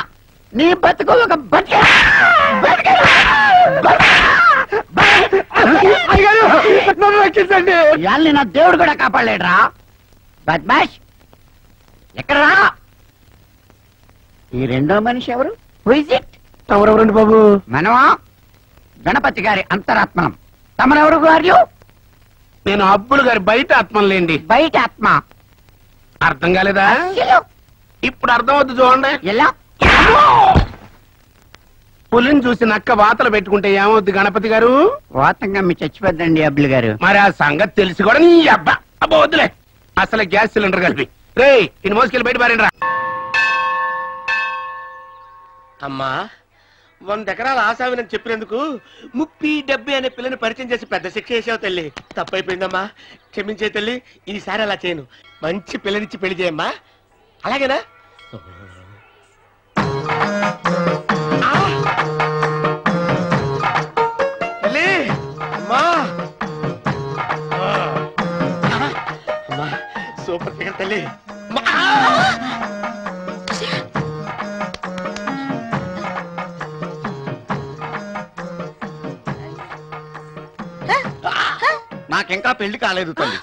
నీ బతుకు ఒక రక్షించండి. ఇవాళని నా దేవుడు కూడా కాపాడలేడురా. బద్మాష్ ఎక్కడరా? ఈ రెండో మనిషి ఎవరు? ఎవరెవరండి బాబు? మనమా గణపతి గారి అంతరాత్మనం. తమరెవరు గారు? నేను అబ్బులు గారి బయట ఆత్మలేండి. బయట ఆత్మ అర్థం కాలేదా? ఇప్పుడు అర్థం అవుతుంది చూడండి. ఎలా? పులిని చూసి నక్క వాతలు పెట్టుకుంటే ఏమవుద్ది గణపతి గారు? వాతంగా మీ చచ్చిపోద్దండి అబ్బులు గారు. మరి ఆ సంగతి తెలిసి కూడా నీ అబ్బా అబ్బా వద్దులే. అసలు గ్యాస్ సిలిండర్ కలిపి రే ఇన్ని మోసుకెళ్ళి బయట పారండి. అమ్మా 100 ఎకరాల ఆశావినని చెప్పినందుకు 30-70 అనే పిల్లని పరిచయం చేసి పెద్ద శిక్ష చేసావు తల్లి. తప్పైపోయిందమ్మా, క్షమించే తల్లి. ఈసారి అలా చేయను. మంచి పిల్లనిచ్చి పెళ్లి చేయమ్మా. అలాగేనా? తల్లి అమ్మా అమ్మా సూపర్ ఫిగర్ తల్లి. నాకింకా పెళ్లి కాలేదు తల్లి.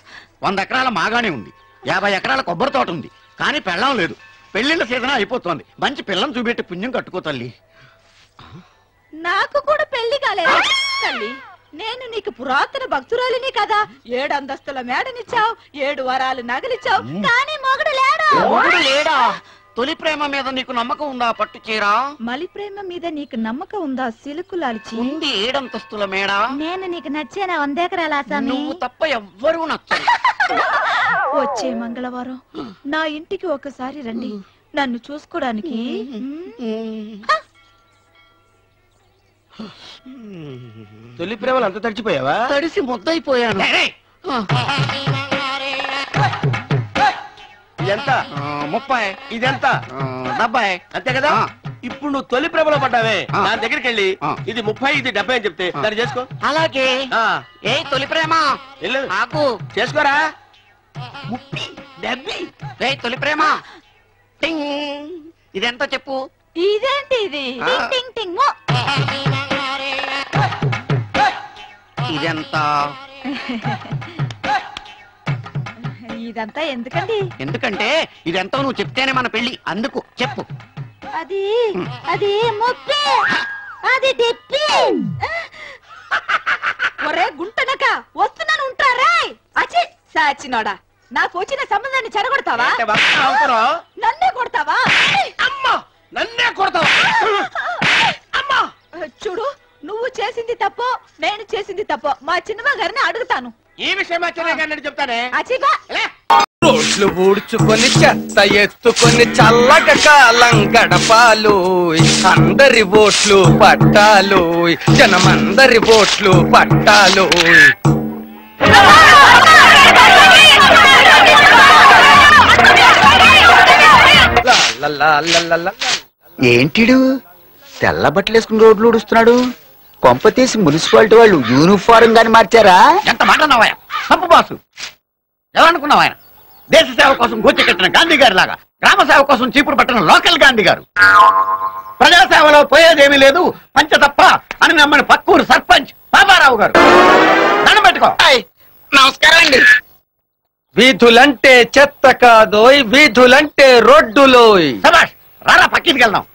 100 ఎకరాల మాగానే ఉంది. 50 ఎకరాల కొబ్బరి తోట ఉంది. కానీ పెళ్ళం లేదు. పెళ్లిళ్ళ సీజన్ అయిపోతుంది. మంచి పిల్లని చూపెట్టి పుణ్యం కట్టుకో తల్లి. నాకు కూడా పెళ్లి కాలేదు తల్లి. నేను నీకు పురాతన భక్తురాలిని కదా. 7 అంతస్తుల మేడనిచ్చావు, 7 వరాలు నగలిచ్చావు, కానీ మొగుడు లేడా? మొగుడు లేడా? తొలి ప్రేమ మీద నీకు నమ్మకం ఉందా? పట్టు చీరా. మలి ప్రేమ మీద నీకు నమ్మకం ఉందా? సిలుకులాల్చి ఉంది 7 అంతస్తుల మేడ. నేను నీకు నచ్చేనా? 100 ఎకరాల ఆసామి. నువ్వు తప్ప ఎవ్వరూ నచ్చరు. వచ్చే మంగళవారం నా ఇంటికి ఒకసారి రండి నన్ను చూసుకోవడానికి. తొలి ప్రేమలు అంత తడిచిపోయావా? తడిసి ముద్దయిపోయాను. ఎంత? 30. ఇదెంత? 70. అంతే కదా? ఇప్పుడు నువ్వు తొలి ప్రేమలో పడ్డావే, దాని దగ్గరికి వెళ్ళి ఇది 30 ఇది 70 అని చెప్తే దాన్ని చేసుకో. అలాగే. ఏ తొలి ప్రేమ ఆకు చేసుకోరా. 30 70. ఏ తొలి ప్రేమ ఇదెంత చెప్పు. ఇదేంటి ఇది? టింగ్ టింగ్ టింగ్. ఇదెంత? ఇదంతా ఎందుకండి? ఎందుకంటే ఇదెంతో నువ్వు చెప్తేనే మన పెళ్లి. అందుకు చెప్పు. అది అది 30. అది 70. ఒరే గుంటనక వస్తున్నాను ఉంటారా? అచ్చి సాచినోడా, నాకు వచ్చిన సంబంధాన్ని చెడగొడతావా? నన్నే కొడతావా? అమ్మా నన్నే కొడతావా? అమ్మా చూడు మా చిన్నమ్మ గారిని అడుగుతాను. ఈ విషయం మా చిన్న గారిని చెప్తానే. రోడ్లు ఊడ్చుకొని చెత్త ఎత్తుకొని చల్లగ కాలం గడపాలు, అందరి ఓట్లు పట్టాలు, జనమందరి ఓట్లు పట్టాలు. ఏంటిడు తెల్ల బట్టలు వేసుకుని రోడ్లు ఊడుస్తున్నాడు? కొంపతీసి మున్సిపాలిటీ వాళ్ళు యూనిఫారం గాని మార్చారా? ఎంత మాట్లాడినావా తప్పు బాసు. ఎలా అనుకున్నావు ఆయన దేశ సేవ కోసం గోచి కట్టిన గాంధీ గారి లాగా గ్రామ సేవ కోసం చీపురు పట్టిన లోకల్ గాంధీ గారు. ప్రజాసేవలో పోయేదేమీ లేదు పంచ తప్ప అని నమ్మని పక్కూరు సర్పంచ్ బాబారావు గారు. దండం పెట్టుకో. నమస్కారం అండి. వీధులంటే చెత్త కాదోయ్, వీధులంటే రోడ్డులోయ్. సబాష్ రారా పక్కింటికి వెళ్దాం.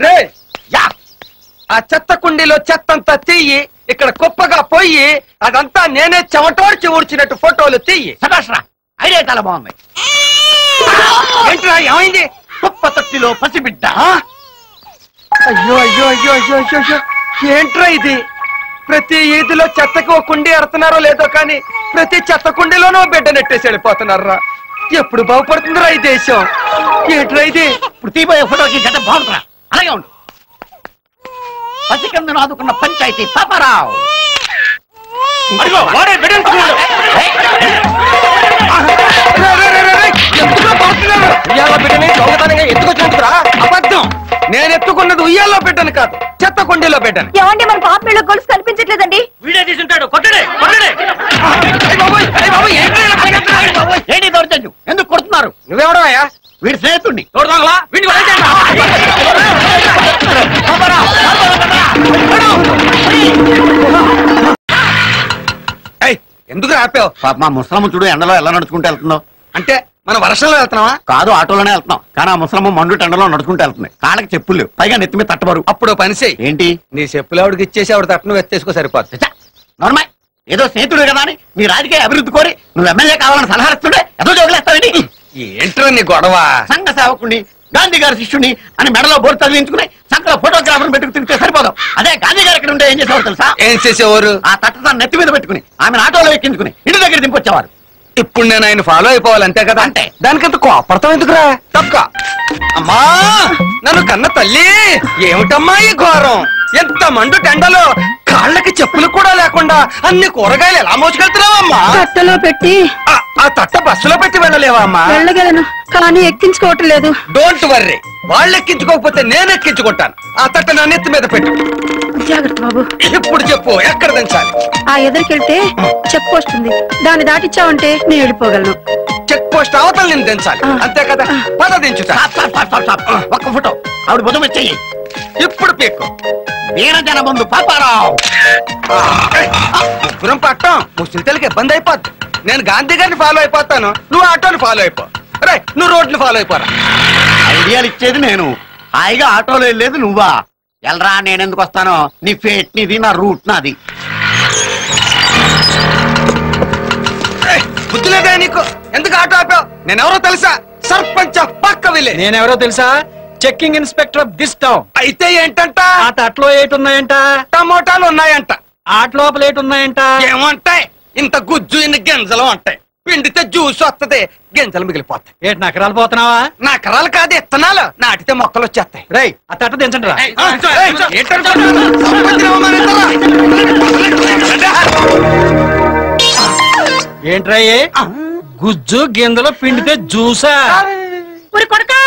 రే యా, ఆ చెత్త కుండీలో చెత్తంతా తీయి, ఇక్కడ కుప్పగా పోయి అదంతా నేనే చెమటోడ్చి ఊడ్చినట్టు ఫోటోలు తీయి. సబాష్ రా, ఐడియా చాలా బాగుంది. ఏంట్రా ఏమైంది? కుప్ప తొట్టిలో పసిబిడ్డ. అయ్యో అయ్యో అయ్యో అయ్యో అయ్యో అయ్యో, ఏంట్రా ఇది? ప్రతి ఈదిలో చెత్తకు ఒక కుండీ ఎడుతున్నారో లేదో కానీ ప్రతి చెత్త కుండీలోనూ బిడ్డ నెట్టేసి వెళ్ళిపోతున్నారా. ఎప్పుడు బాగుపడుతుందిరా ఈ దేశం? ఏంట్రా ఇది? ఇప్పుడు తీపోయే ఫోటోకి గత బాగుంటురా. అలాగే ఉండు. పసికందును ఆదుకున్న పంచాయతీ పాపారావు. వాడే బిడ్డ ఎత్తుకొచ్చినట్టురా. అబద్ధం. నేను ఎత్తుకున్నది ఉయ్యాల్లో బిడ్డను కాదు, చెత్త కుండీలో బిడ్డను. ఏమండి మన పాపలో గొలుసు కనిపించట్లేదండి. వీడియో తీసుంటాడు. కొట్టడే ఏంటి దౌర్జన్యం? ఎందుకు కొడుతున్నారు? నువ్వెవడోయా? వీడి స్నేహితుడిని చూడదాంలా వీడిని ఎందుకు ఆపావు? పాప మా ముసలమ్మ చూడు ఎండలో ఎలా నడుచుకుంటూ వెళ్తుందో. అంటే మన వర్షంలో వెళ్తున్నావా? కాదు, ఆటోలోనే వెళ్తున్నాం. కానీ ఆ ముసలమ్మ మండు ఎండలో నడుచుకుంటూ వెళ్తుంది. కాళ్ళకి చెప్పులు లేవు, పైగా నెత్తి మీద తట్టబరు. అప్పుడు పని చెయ్యి. ఏంటి? నీ చెప్పులు ఆవిడకి ఇచ్చేసి ఆవిడ తట్టను ఎత్తేసుకో సరిపోతుంది. నార్మల్ ఏదో స్నేహితుడు కదా అని నీ రాజకీయ అభివృద్ధి కోరి నువ్వు ఎమ్మెల్యే కావాలని సలహా ఇస్తుండే ఏదో జోగులేస్తావేంటి? ఏంట్రా నీ గొడవ? సంఘ సేవకుడిని గాంధీ గారి శిష్యుని అని మెడలో బోర్డు తగిలించుకుని సంఘలో ఫోటోగ్రాఫర్ పెట్టుకు తింటే సరిపోదాం. అదే గాంధీ గారు ఇక్కడ ఉంటే ఏం చేసేవారు తెలుసా? ఏం చేసేవారు? ఆ తట్టను నెత్తి మీద పెట్టుకుని ఆమెను ఆటోలో ఎక్కించుకుని ఇంటి దగ్గర దింపొచ్చేవారు. ఇప్పుడు నేను ఆయన ఫాలో అయిపోవాలి అంతే కదా? అంటే దానికంత కోపడతాం ఎందుకురా? తప్ప అమ్మా, నన్ను కన్న తల్లి, ఏమిటమ్మా ఈ ఘోరం? ఎంత మండు టెండలో కాళ్ళకి చెప్పులు కూడా లేకుండా అన్ని కూరగాయలు ఎలా మోసుకెళ్తున్నావమ్మా? తట్టలో పెట్టి ఆ తట్ట బస్సులో పెట్టి వెళ్ళలేవా అమ్మా? వెళ్ళగలను, కానీ ఎక్కించుకోవటం లేదు. డోంట్ వర్రీ, వాళ్ళు ఎక్కించుకోకపోతే నేను ఎక్కించుకుంటాను. ఆ తట్ట నా నెత్తి మీద పెట్టు. జాగ్రత్త బాబు. ఇప్పుడు చెప్పు, ఎక్కడ దించాలి? ఆ ఎదురుకెళ్తే చెక్ పోస్ట్ ఉంది, దాన్ని దాటిచ్చావంటే నేను వెళ్ళిపోగలను. చెక్ పోస్ట్ అవతల నేను దించాలి అంతే కదా? పద దించుతా. ఒక్క ఫోటో ఆవిడ బుధం వచ్చేయి. ఇప్పుడు పీక్కు. వీరజన ముందు పాపారావు. ముగ్గురం పట్టం ముసలి తెలకి ఇబ్బంది అయిపోద్ది. నేను గాంధీ గారిని ఫాలో అయిపోతాను, నువ్వు ఆటోని ఫాలో అయిపో. రే, నువ్వు రోడ్లు ఫాలో అయిపోరా. ఐడియాలు ఇచ్చేది నేను, హాయిగా ఆటోలో వెళ్ళేది నువ్వా? ఎల్రా, నేనెందుకు వస్తానో? నీ ఫేట్ నీది, నా రూట్ నాది. బుద్ధి లేదా నీకు? ఎందుకు ఆటో ఆపావు? నేనెవరో తెలుసా? సర్పంచ్ పక్క విలే. నేనెవరో తెలుసా? Checking inspector of this town. అయితే ఏంటంట? ఆ తట్లో ఏటున్నాయంట? టమోటాలు ఉన్నాయంట. ఆట లోపల ఏటున్నాయంట? ఏమంటాయి? ఇంత గుజ్జు ఇన్ని గింజలు ఉంటాయి. పిండితే జ్యూస్ వస్తుంది, గింజలు మిగిలిపోతాయి. ఏటి నకరాలు పోతున్నావా? నకరాలు కాదు, ఇత్తనాలు. నాటితే మొక్కలు వచ్చేస్తాయి. రేయ్, ఆ తట్ట దించండి రా. ఏంట్రయ్యే? గుజ్జు గింజలు పిండితే జ్యూసా? ఒరి కొడకా,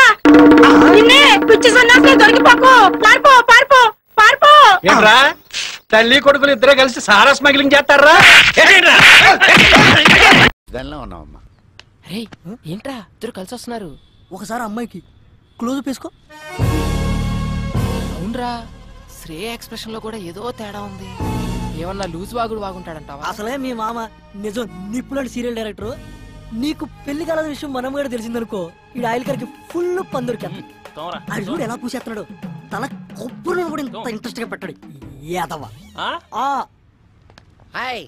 నిన్నే పిచ్చి సన్నాసిలో దొరికిపోకు. పారిపో పారిపో పారిపో. ఏంట్రా, తల్లి కొడుకులు ఇద్దరు కలిసి సారా స్మగ్లింగ్ చేస్తారా? ఉన్నావమ్మా. ఏంట్రా ఇద్దరు కలిసి వస్తున్నారు? ఒకసారి అమ్మాయికి క్లోజ్ వేసుకో. అవునరా, శ్రేయ ఎక్స్ప్రెషన్ లో కూడా ఏదో తేడా ఉంది. ఏమన్నా లూజ్ వాగుడు వాగుంటాడంటావా? అసలే మీ మామ నిజం నిప్పులాంటి సీరియల్ డైరెక్టర్. నీకు పెళ్లి కాల విషయం మనం కూడా తెలిసిందనుకో, ఈ ఆయిల్ కరికి ఫుల్ పందురికి అది చూడు ఎలా పూసేస్తున్నాడు. తల కొబ్బరి కూడా ఇంత ఇంట్రెస్ట్ గా పెట్టాడు. ఏదవా హాయ్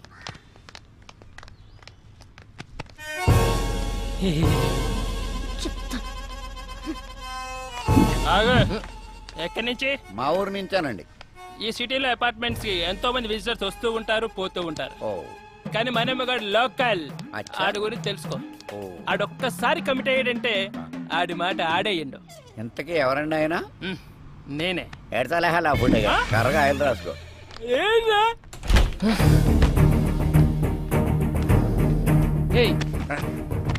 ఎక్కడి నుంచి? మా ఊరు నుంచానండి. ఈ సిటీలో అపార్ట్మెంట్స్ కి ఎంతో మంది విజిటర్స్ వస్తూ ఉంటారు, పోతూ ఉంటారు. కానీ మనమ్మగాడు లోకల్. ఆడి గురించి తెలుసుకో. ఆడొక్కసారి కమిట్ అయ్యాడంటే ఆడి మాట ఆడేయండు. ఇంతకీ ఎవరండి ఆయన? నేనే. ఎడతలేహాలి ఆ ఫుడ్ కర్రగా ఆయన రాసుకో.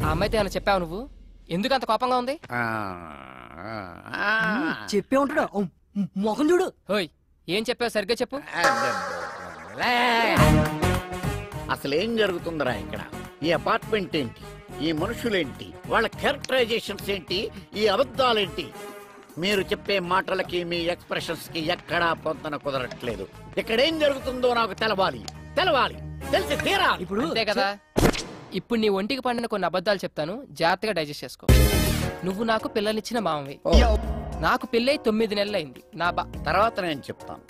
ఆ అమ్మాయితో ఏమైనా చెప్పావు నువ్వు? ఎందుకు అంత కోపంగా ఉంది? చెప్పే ఉంటాడు మొహం చూడు. ఓయ్ ఏం చెప్పావు సరిగ్గా చెప్పు. అసలు ఏం జరుగుతుందిరా ఇక్కడ? ఈ అపార్ట్మెంట్ ఏంటి, ఈ మనుషులేంటి, వాళ్ళ క్యారెక్టరైజేషన్స్ ఏంటి, ఈ అబద్ధాలేంటి? మీరు చెప్పే మాటలకి మీ ఎక్స్ప్రెషన్స్ కి ఎక్కడా పొంతన కుదరట్లేదు. ఇక్కడ ఏం జరుగుతుందో నాకు తెలవాలి, తెలిసి తీరాలి. ఇప్పుడు అంతే కదా. ఇప్పుడు నీ ఒంటికి పండిన కొన్ని అబద్ధాలు చెప్తాను, జాగ్రత్తగా డైజెస్ట్ చేసుకో. నువ్వు నాకు పిల్లనిచ్చిన మామవి. నాకు పెళ్ళై 9 నెలలైంది. నా తర్వాత నేను చెప్తాను.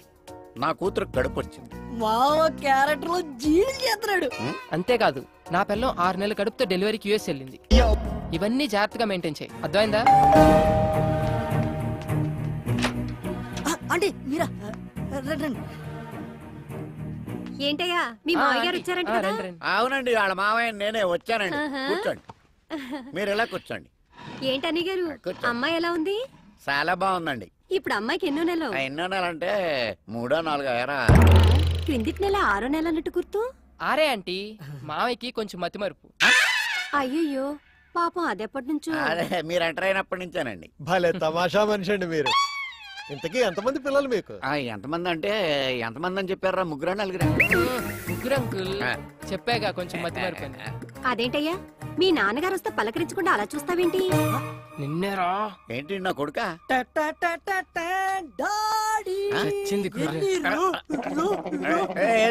నా కూతురు కడుపు వచ్చింది. మావ క్యారెక్టర్ లో జీడి చేస్తున్నాడు. అంతేకాదు నా పిల్లం 6 నెలల కడుపుతో డెలివరీకి యూఎస్ వెళ్ళింది. ఇవన్నీ జాగ్రత్తగా మెయింటైన్ చేయి, అర్థమైందా? అంటే మీరా రండి. ఏంటయ్యా మీ మావయ్య గారు వచ్చారంట కదా? అవునండి, వాళ్ళ మావయ్య నేనే వచ్చానండి. కూర్చోండి, మీరు ఎలా కూర్చోండి. ఏంటని గారు అమ్మాయి ఎలా ఉంది? చాలా బాగుందండి. ఇప్పుడు అమ్మాయికి ఎన్నో నెలలు? ఎన్నో నెలలు అంటే 3 4 ఏరా. క్రిందిటి నెల 6 నెలలు అన్నట్టు గుర్తు. ఆరే ఆంటీ, మావయ్యకి కొంచెం మతిమరుపు. అయ్యయ్యో పాపం అదెప్పటి నుంచో. అదే మీరు ఎంటర్ అయినప్పటి నుంచేనండి. భలే తమాషా మనిషి అండి మీరు. ఇంతకీ ఎంతమంది పిల్లలు మీకు? ఎంతమంది అంటే ఎంతమంది అని చెప్పారా? 3 4. ముగ్గురు అంకుల్. చెప్పాగా కొంచెం మతిమరుపు. అదేంటయ్యా మీ నాన్నగారు వస్తే పలకరించకుండా అలా చూస్తావేంటి? నిన్నేరా. ఏంటి నా కొడుక?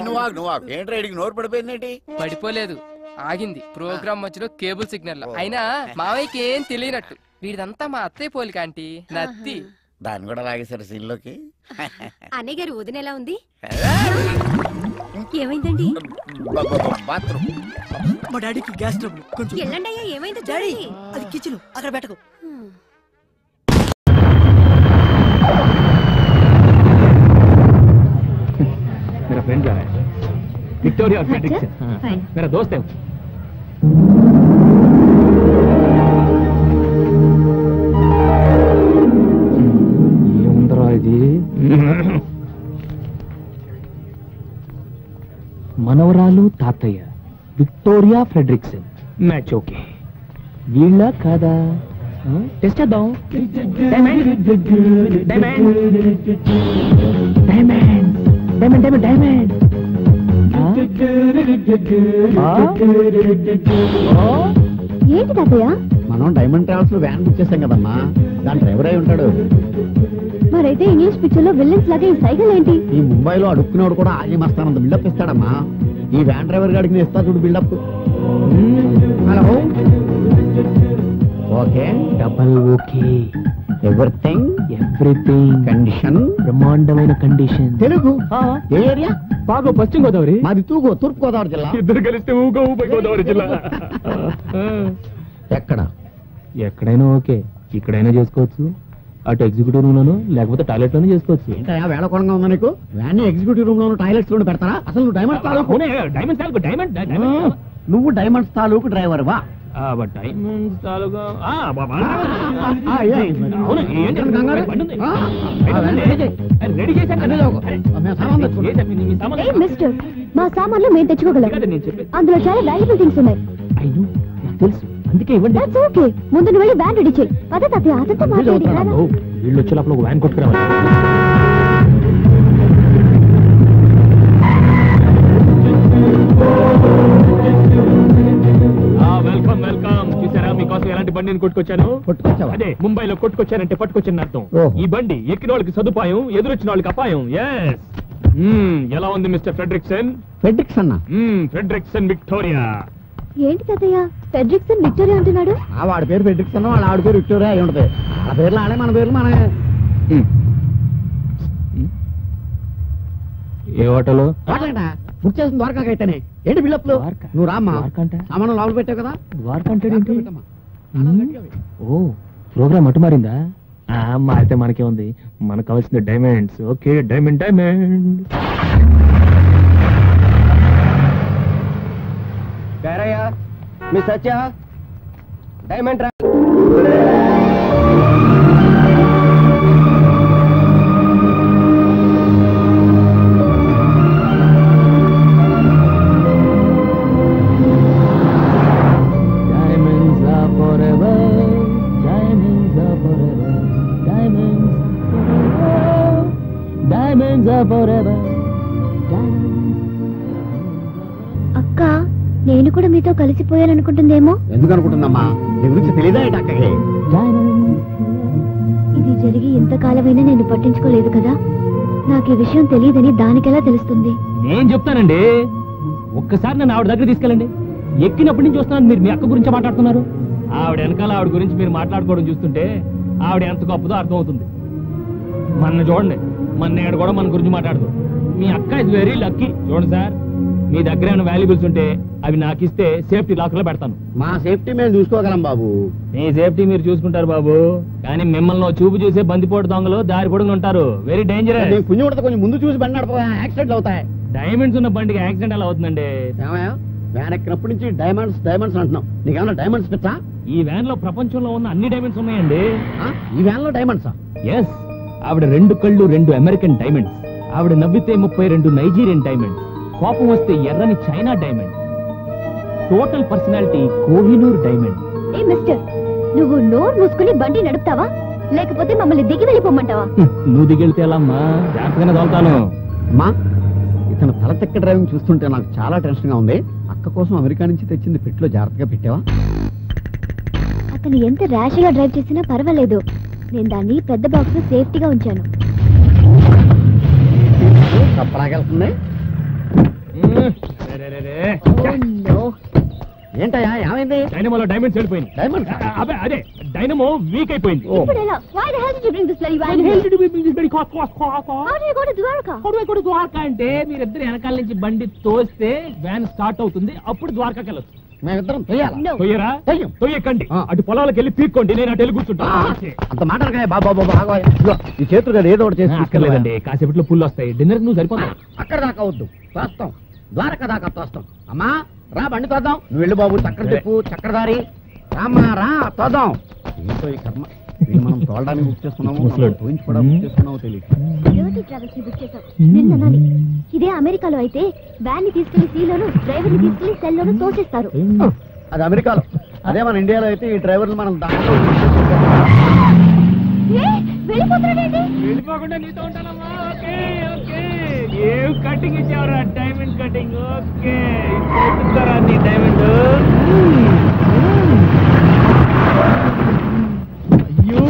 నువ్వు ఏంటి రైడికి నోరు పడిపోయిందేంటి? పడిపోలేదు, ఆగింది. ప్రోగ్రామ్ మధ్యలో కేబుల్ సిగ్నల్. అయినా మావయ్యకి ఏం తెలియనట్టు వీడిదంతా మా అత్తయ్య పోలిక ఆంటీ, నత్తి. దాన్ని కూడా లాగేశారు సీన్లోకి. అన్నయ్య గారు వదిన ఎలా ఉంది? ఏమైందండి? బాత్రూమ్. మా డాడీకి గ్యాస్ ట్రబుల్. కొంచెం వెళ్ళండి అయ్యా. ఏమైందో డాడీ, అది కిచెన్, అక్కడ పెట్టకు. मेरा फ्रेंड जा रहा है, विक्टोरिया और फ्रेडरिक्सन. मेरा दोस्त है. ये ఉందరా ఇది? మనవరాలు తాతయ్య విక్టోరియా ఫ్రెడరిక్సన్ మ్యాచ్. ఓకే, వీళ్ళ కాదా? టెస్ట్ చేద్దాం. డైమండ్ ఏంటి తాతయ్య? మనం డైమండ్ ట్రావెల్స్ లో వ్యాన్ బుక్ చేసాం కదమ్మా, దాని డ్రైవర్ అయి ఉంటాడు. మరైతే ఇంగ్లీష్ పిక్చర్ లో విల్లన్స్ లాగా ఈ సైకిల్ ఏంటి? ఈ ముంబైలో అడుక్కునేవాడు కూడా ఆజీ మస్తానంత బిల్డప్ ఇస్తాడమ్మా. ఈ వ్యాన్ డ్రైవర్ గాడికి నేను ఇస్తా చూడు buildup. Hello, okay, double okay, everything condition, బ్రహ్మాండమైన కండిషన్. తెలుగు ఏ ఏరియా? బాగో పశ్చిమ గోదావరి. మాది తూగో తూర్పు గోదావరి జిల్లా. ఇద్దరు కలిస్తే ఊగో ఊపై గోదావరి జిల్లా. ఎక్కడైనా ఓకే, ఇక్కడైనా చేసుకోవచ్చు. అటు ఎగ్జిక్యూటివ్ రూమ్ లోను లేకపోతే టాయిలెట్ లోనే చేసుకోవచ్చు. ఏంటయ్యా వేళకోళంగా ఉందా నీకు? వ్యాన్ ఎగ్జిక్యూటివ్ రూమ్ లోను టాయిలెట్స్ లోను పెడతారా? అసలు నువ్వు డైమండ్స్ తాలూకు నువ్వు డైమండ్స్ తాలూకు డ్రైవర్ వా? డైమండ్స్ తాలూకా మిస్టర్, మా సామాన్లు మేము తెచ్చుకోగలం. అందులో చాలా వాల్యుబుల్ థింగ్స్ ఉన్నాయి. తెలుసు, అందుకే ఇవ్వండి. ఓకే, ముందు నువ్వు వెళ్ళి వ్యాన్ రెడీ చేయి. అదే తాతయ్య, అతనితో మాట్లాడి. వీళ్ళు వచ్చే లోపల ఒక వ్యాన్ కొట్టుకురావాలి. Welcome welcome. చూసారా మీకోసం ఎలాంటి బండిని కొట్టుకొచ్చాను? అదే ముంబైలో కొట్టుకొచ్చానంటే పట్టుకొచ్చిన అర్థం. ఈ బండి ఎక్కిన వాళ్ళకి సదుపాయం, ఎదురొచ్చిన వాళ్ళకి అపాయం. ఎలా ఉంది మిస్టర్ ఫ్రెడరిక్సన్? Frederiksen Victoria. ఏంటి తాతయ్య ఫ్రెడరిక్సన్ విక్టోరియా అంటున్నాడు? వాడి పేరు ఫ్రెడరిక్సన్, వాళ్ళ ఆవిడ పేరు విక్టోరియా అయి ఉంటది. ఆ పేర్లు ఆడే, మన పేర్లు మన. ఏ హోటల్? బుక్ చేసిన ద్వారకాకైతేనే ఏంటి బిల్డప్లు నువ్వు రామ్మా సామాను లోపల పెట్టావు కదా ద్వారకా అంటే ఓ ప్రోగ్రామ్ అటు మారిందా మారితే మనకే ఉంది మనకు కావాల్సిన డైమండ్స్ ఓకే డైమండ్ డైమండ్ మీ సత్య డైమండ్ అక్క నేను కూడా మీతో కలిసిపోయాననుకుంటుందేమో. ఎందుకు అనుకుంటుందమ్మా? నీ గురించి తెలియదా అక్కకి? ఇది జరిగి ఎంతకాలమైనా నేను పట్టించుకోలేదు కదా. నాకు ఈ విషయం తెలియదని దానికెలా తెలుస్తుంది? నేను చెప్తానండి, ఒక్కసారి నన్ను ఆవిడ దగ్గర తీసుకెళ్ళండి. ఎక్కినప్పటి నుంచి చూస్తున్నాను మీరు మీ అక్క గురించి మాట్లాడుతున్నారు. ఆవిడ వెనకాల ఆవిడ గురించి మీరు మాట్లాడుకోవడం చూస్తుంటే ఆవిడ ఎంత గొప్పదో అర్థం అవుతుంది. మన చూడండి, మన నేడు కూడా మన గురించి మాట్లాడదు. మీ అక్క ఇస్ వెరీ లక్కీ. చూడండి సార్, మీ దగ్గర ఏమైనా వాల్యుబుల్స్ ఉంటే అవి నాకు ఇస్తే సేఫ్టీ లాకర్ లో పెడతాను. మా సేఫ్టీ మేము చూసుకోగలం బాబు. మీ సేఫ్టీ మీరు చూసుకుంటారు బాబు, కానీ మిమ్మల్ని చూపు చూసే బందిపోటు దొంగలు దారి పొడుగు ఉంటారు. Very dangerous. పుణ్యం కూడా కొంచెం ముందు చూసి బండి నడప, యాక్సిడెంట్లు అవుతాయి. డైమండ్స్ ఉన్న బండికి యాక్సిడెంట్ ఎలా అవుతుందండి? వ్యాన్ ఎక్కినప్పటి నుంచి డైమండ్స్ డైమండ్స్ అంటున్నాం. నీకేమన్నా డైమండ్స్ పెట్టా? ఈ వ్యాన్ లో ప్రపంచంలో ఉన్న అన్ని డైమండ్స్ ఉన్నాయండి. ఈ వ్యాన్ లో డైమండ్సా? ఎస్. ఆవిడ 2 కళ్ళు 2 అమెరికన్ డైమండ్స్. ఆవిడ నవ్వితే 32 నైజీరియన్ డైమండ్స్. కోపం వస్తే ఎర్రని China diamond. Total personality Kohinoor diamond. ఏ మిస్టర్, నువ్వు నోరు మూసుకుని బండి నడుపుతావా లేకపోతే మమ్మల్ని దిగి వెళ్ళిపోమంటావా? నువ్వు దిగెళ్తే ఎలా అమ్మా? జాగ్రత్తగానే తోలుతాను. అమ్మా, ఇతను తల తెక్క డ్రైవింగ్ చూస్తుంటే నాకు చాలా టెన్షన్ గా ఉంది. అక్క కోసం అమెరికా నుంచి తెచ్చింది పెట్టులో జాగ్రత్తగా పెట్టావా? అతను ఎంత ర్యాష్ గా డ్రైవ్ చేసినా పర్వాలేదు. నేను దాన్ని పెద్ద బాక్స్ లో సేఫ్టీగా ఉంచాను. తప్పలాగెళ్తుంది. ఏంటయ్యా ఏమైంది? డైనమోలో డైమండ్స్ వెళ్ళిపోయింది. డైమండ్స్? అదే డైనమో వీక్ అయిపోయింది. ఇప్పుడు ఎలా? Why the hell did you bring this bloody van here? How do you go to Dwarka? అంటే మీరిద్దరు వెనకాల నుంచి బండి తోస్తే వ్యాన్ స్టార్ట్ అవుతుంది, అప్పుడు ద్వారకాకి వెళ్ళొచ్చు. మేమిద్దరం తొయ్యాలా? తొయ్యకండి, అటు పొలాలకు వెళ్ళి పీక్కోండి, నేను అటు వెళ్ళి కూర్చుంటా. అంత మాట్లాడగా బాబా ఈ చేతులు కదా ఏదో ఒకటి చేసి తీసుకెళ్ళలేదండి. కాసేపట్లో పుల్లు వస్తాయి. డిన్నర్ నువ్వు సరిపోతావు. అక్కడ దాకా వద్దు, తోస్తాం. ద్వారకా దాకా తోస్తాం. అమ్మా రా, బండి తోద్దాం. నువ్వు వెళ్ళు బాబు, చక్కెర చెప్పు, చక్రధారి రామ్మా రా, తోద్దాం. ఏంటో ఈ కర్మ, మనం తోలడానికి బుక్ చేసుకున్నాము, కూడా బుక్ చేసుకున్నాము తెలియదు. నిన్ననాలి. ఇదే అమెరికాలో అయితే వ్యాన్ ని తీసుకెళ్లి సీలోను, డ్రైవర్ ని తీసుకెళ్లి సెల్ లోను తోసేస్తారు. అది అమెరికాలో. అదే మన ఇండియాలో అయితే ఈ డ్రైవర్లు మనం దాంట్లో వెళ్ళిపోకుండా నీతో ఉంటానమ్మా. Okay okay. ఏం కటింగ్ ఇచ్చావురా? Diamond cutting. ఓకే, ఇస్తారా నీ డైమండ్? అయ్యో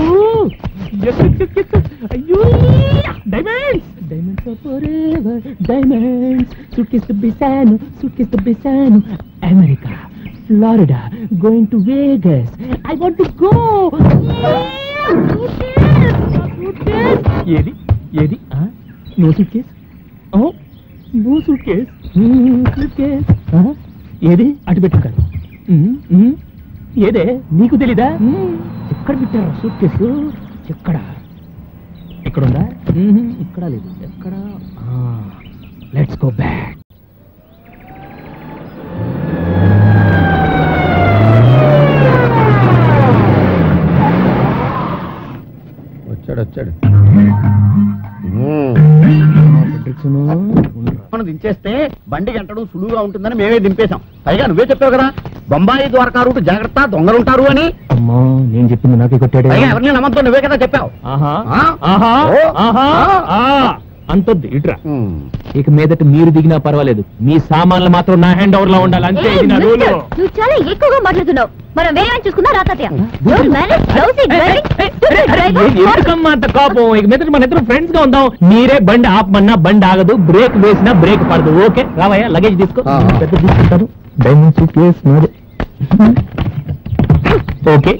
అయ్యో, diamonds diamonds are forever diamonds. Suitcase బిసాను America, Florida, going to Vegas. I want to go. ఏది ఏది? No suitcase. No suitcase. ఏది? అటు పెట్టుకారు. ఏదే నీకు తెలీదా? ఎక్కడ పెట్టారు సూట్ కేసు? ఎక్కడ? ఎక్కడుందా? ఇక్కడ లేదు. ఎక్కడ? Let's go back. వచ్చాడు. మనం దించేస్తే బండి గంటడం సులువుగా ఉంటుందని మేమే దింపేశాం. పైగా నువ్వే చెప్పావు కదా, బొంబాయి ద్వారకా రూట్ జాగ్రత్త, దొంగలుంటారు అని. అమ్మా, నేను చెప్పింది నాకే కొట్టాడు. ఎవరిని నమ్మద్దు, నువ్వే కదా చెప్పావు. అంతొద్దు, ఇట్రా. ఇక మీదట మీరు దిగినా పర్వాలేదు, మీ సామాన్లు మాత్రం నా హ్యాండ్ ఓవర్ లో ఉండాలి, అంతే. నువ్వు చాలా ఎక్కువగా మాట్లాడుతున్నావు. మనం వేరే చూసుకున్నా రాతయ్య. ఎందుకమ్మా అంత కోపం? ఇక మీద మన ఇద్దరు ఫ్రెండ్స్ గా ఉందాం. మీరే బండి ఆపమన్నా బండి ఆగదు, బ్రేక్ వేసినా బ్రేక్ పడదు. ఓకే రావయ్యా, లగేజ్ తీసుకో. పెద్ద తీసుకుంటాను. డైమండ్ సూట్ కేస్ నాది. ఓకే.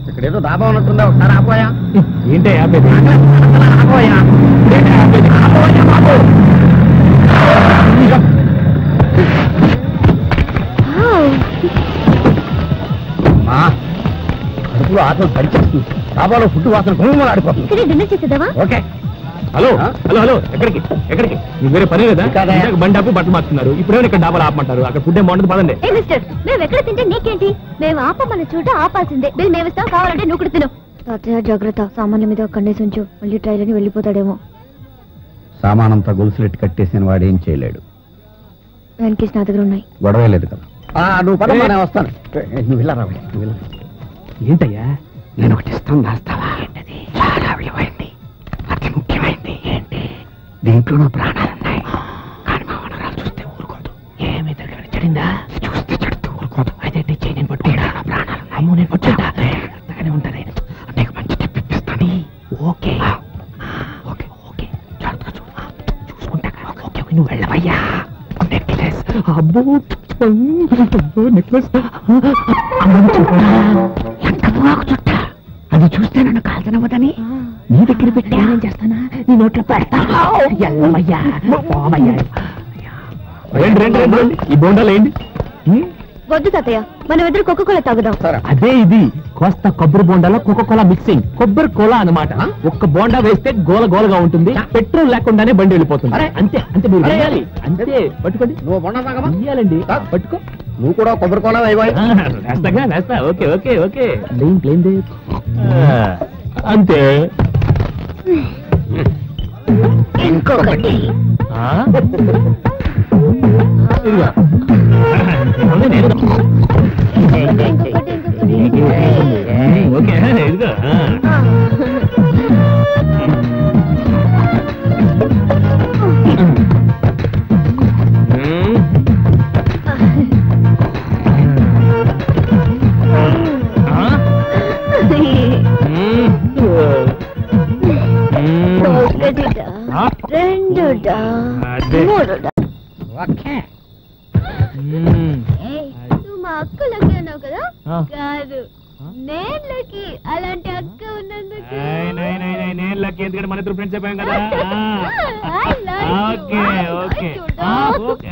ఇక్కడ ఏదో దాబా ఉన్నట్టుందా, ఒకసారి ఆపోయా. ఏంటి ఆపేది? కడుపులో ఆకలి పరిచేస్తుంది. డాబాలో ఫుడ్ వాసన గుమ్మలు ఆడిపోతుంది. ఇక్కడే డిన్నర్ చేసేద్దామా? ఓకే. హలో హలో హలో, ఎక్కడికి ఎక్కడికి? మీకు వేరే పని లేదా? బండాపు బట్టలు మార్చుతున్నారు. ఇప్పుడే ఇక్కడ డాబాలు ఆపమంటారు. అక్కడ ఫుడ్ ఏం బాగుంటుంది పదండి. ఏ మిస్టర్, మేము ఎక్కడ తింటే నీకేంటి? మేము ఆపమన్న చోట ఆపాల్సిందే. బిల్ మేమిస్తాం, కావాలంటే నువ్వు కూడా తిను. తాతయ్య జాగ్రత్త, సామాన్ల మీద కన్నేసి ఉంచు. మళ్ళీ ట్రైల్ అని వెళ్ళిపోతాడేమో. సామానంతా గొలుసులెట్టి కట్టేసిన వాడేం చేయలేడు. వెనకేసి నా దగ్గర ఉన్నాయి. గొడవ లేదు కదా. నువ్వు పద, నేను వస్తాను. నువ్వు వెళ్ళరా, నువ్వు వెళ్ళ. ఏంటయ్యా? నేను ఒకటి ఇస్తాను, రాస్తావా? చాలా విలువైంది, అతి ముఖ్యమైనది. ఏంటి? దీంట్లో నా ప్రాణాలున్నాయి. కానీ మా వనరాలు చూస్తే ఊరుకోదు. ఏమి దగ్గర చెడిందా? చూస్తే చెడుతూ ఊరుకోదు. అయితే టీచే నేను పట్టుకుంటా. నా ప్రాణాలు అమ్మో, నేను పట్టుకుంటా. అంతగానే ఉంటుంది. నీకు మంచి తెప్పిస్తాను. ఓకే ఓకే ఓకే, జాగ్రత్తగా చూసుకుంటా. ఓకే, నువ్వు వెళ్ళవయ్యా. నెక్లెస్. అబ్బో నెక్లెస్. ఎంత బాగు చుట్ట. అది చూస్తే నన్ను కాల్చనవ్వదని నీ దగ్గర పెట్టి ఏం చేస్తానా? నీ నోట్లో పెడతా. ఎల్లవయ్యా, పోవయ్యా. రండి రండి రండి రండి. ఈ బోండాలు ఏంటి? వద్దు తాతయ్య, మనం ఎదురు కోకోకోలా తాగుదాం. అదే ఇది కోస్తా కొబ్బరి బోండాలో కోకోకోలా మిక్సింగ్. కొబ్బరి కోలా అన్నమాట. ఒక్క బోండా వేస్తే గోల గోలగా ఉంటుంది. పెట్రోల్ లేకుండానే బండి వెళ్ళిపోతుంది. అంతే అంతే, మీరు వేయాలి అంతే. పట్టుకోండి. నువ్వు బొండా తాగమా? వేయాలండి. పట్టుకో. నువ్వు కూడా కొబ్బరి కోలా వేయబోయ్. వేస్తాగా వేస్తా. Okay okay okay. Plain plain అంతే. ఇంకొకటి. ఓకే ఇదిగో. రెండుడా, మూడుడా. నువ్వు మా అక్క లక్కి అన్నావు కదా? కాదు, నేను లక్కి. అలాంటి అక్క ఉన్నందుకు. నేను లక్కి, ఎందుకంటే మన ఇద్దరు ఫ్రెండ్స్ అయిపోయాం కదా. Okay okay okay.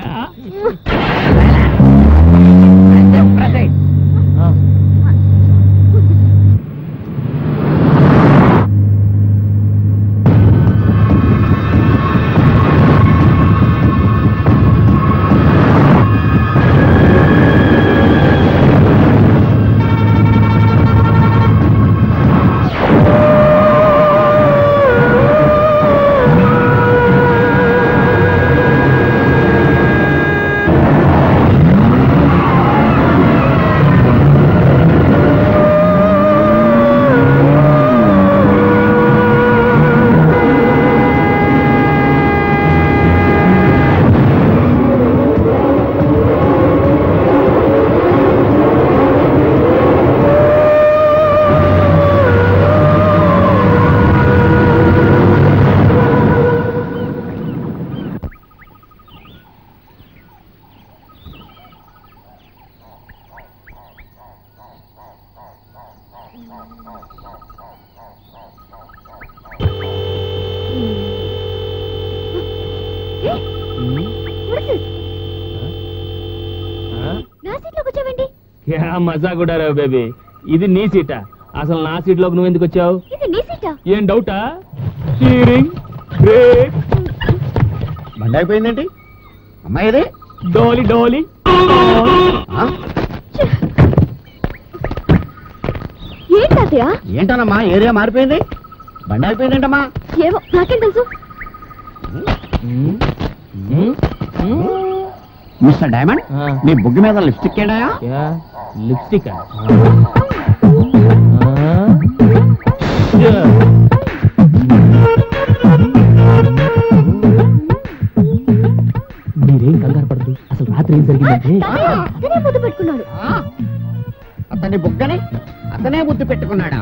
క్యా మజా కూడా రావు బేబీ. ఇది నీ సీటా? అసలు నా సీట్ లోకి నువ్వు ఎందుకు వచ్చావు? ఏం డౌటా? Steering, brake. బండి అయిపోయిందేంటి? అమ్మాయిది డోలి డోలి. ఏంటనమ్మా, ఏరియా మారిపోయింది. బండి అయిపోయిందేంటమ్మా? ఏమో, నాకేం తెలుసు. మిస్టర్ డైమండ్, నీ బుగ్గి మీద లిప్స్టిక్ ఏడాయా? లిప్స్టిక్ మీరేం కంగారు పడదు. అసలు రాత్రి ఏం జరిగిందంటే ముద్దు పెట్టుకున్నాడు. అతని బుగ్గని అతనే ముద్దు పెట్టుకున్నాడా?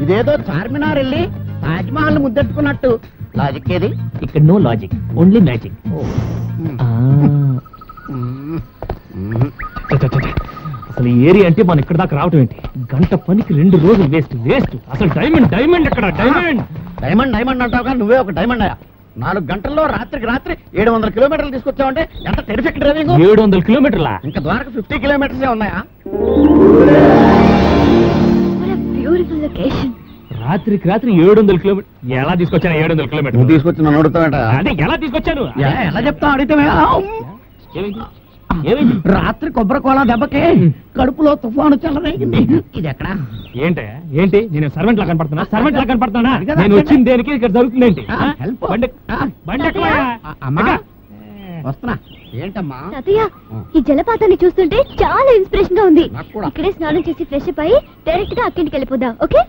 ఇదేదో చార్మినార్ వెళ్ళి తాజ్మహల్ ముద్దెట్టుకున్నట్టు. లాజిక్ ఏది? ఇక్కడ నో లాజిక్, ఓన్లీ మ్యాజిక్. అసలు ఈ ఏరియా అంటే మనం ఇక్కడ దాకా రావటం ఏంటి? గంట పనికి 2 రోజులు వేస్ట్ వేస్ట్. అసలు డైమండ్ డైమండ్ ఎక్కడ? డైమండ్ డైమండ్ డైమండ్ అంటావు, నువ్వే ఒక డైమండ్ అయ్యా. 4 గంటల్లో రాత్రికి రాత్రి 700 కిలోమీటర్లు తీసుకొచ్చావంటే ఎంత టెరిఫిక్ డ్రైవింగ్. 700 కిలోమీటర్లా? ఇంకా ద్వారక 50 కిలోమీటర్సే ఉన్నాయా? Beautiful location. రాత్రికి రాత్రి 700 కిలోమీటర్ ఎలా తీసుకొచ్చాను? 700 కిలోమీటర్ నువ్వు తీసుకొచ్చి నన్ను అడుగుతావేట? అదే ఎలా తీసుకొచ్చాను? ఎలా చెప్తావు అడిగితే? రాత్రి కొబ్బరి కోల దెబ్బకి కడుపులో తుఫాను చెలరేగింది. ఇది ఎక్కడ? ఏంటి నేను సర్వెంట్ లా కనపడుతున్నా? సర్వెంట్ లా కనపడుతున్నా? నేను వచ్చింది దేనికి? ఇక్కడ జరుగుతుంది ఏంటి? వస్తున్నా. ఏంటమ్మా తాతయ్య, ఈ జలపాతాన్ని చూస్తుంటే చాలా ఇన్స్పిరేషన్ గా ఉంది. ఇక్కడే స్నానం చేసి ఫ్రెష్ అప్ అయ్యి డైరెక్ట్ గా అక్కింటికి వెళ్ళిపోదాం. ఓకే?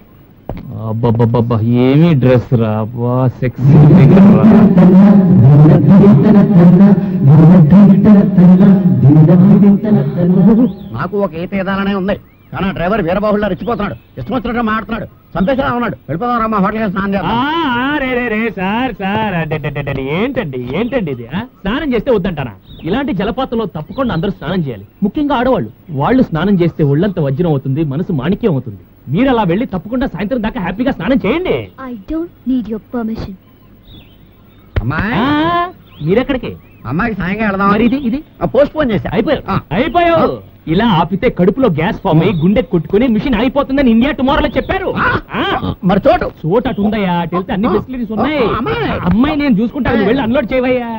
అబ్బబ్బబ్బబ్బా ఏమి డ్రెస్ రా, వా సెక్సీ. నాకు ఒక ఈత ఏదాలనే ఉంది, కానీ ఆ డ్రైవర్ వీరబాహుల్లో రెచ్చిపోతున్నాడు. ఇష్టం వచ్చినట్టు మాట్లాడుతున్నాడు. సంపేశా ఉన్నాడు. వెళ్ళిపోదాం రమ్మా, హోటల్ స్నానం చేద్దాం. సార్ ఏంటండి ఇది? స్నానం చేస్తే వద్దంటారా? ఇలాంటి జలపాతంలో తప్పకుండా అందరూ స్నానం చేయాలి, ముఖ్యంగా ఆడవాళ్ళు. వాళ్ళు స్నానం చేస్తే ఒళ్ళంత వజ్రం అవుతుంది, మనసు మాణిక్యం అవుతుంది. మీరు అలా వెళ్ళి తప్పకుండా సాయంత్రం దాకా హ్యాపీగా స్నానం చేయండి. I don't need your permission. అమ్మాయి మీరెక్కడికి? అమ్మాయికి సాయంగా వెళదాం. మరి ఇది పోస్ట్ పోన్ చేశా. అయిపోయావు. ఇలా ఆపితే కడుపులో గ్యాస్ ఫామ్ అయ్యి గుండె కొట్టుకుని మిషన్ అయిపోతుందని ఇండియా టుమారోలో చెప్పారు. మరి చోటు అటు ఉందయ్యా, అటు వెళ్తే అన్ని ఫెసిలిటీస్ ఉన్నాయి. అమ్మాయి నేను చూసుకుంటా, వెళ్ళి అన్లోడ్ చేయవయ్యా.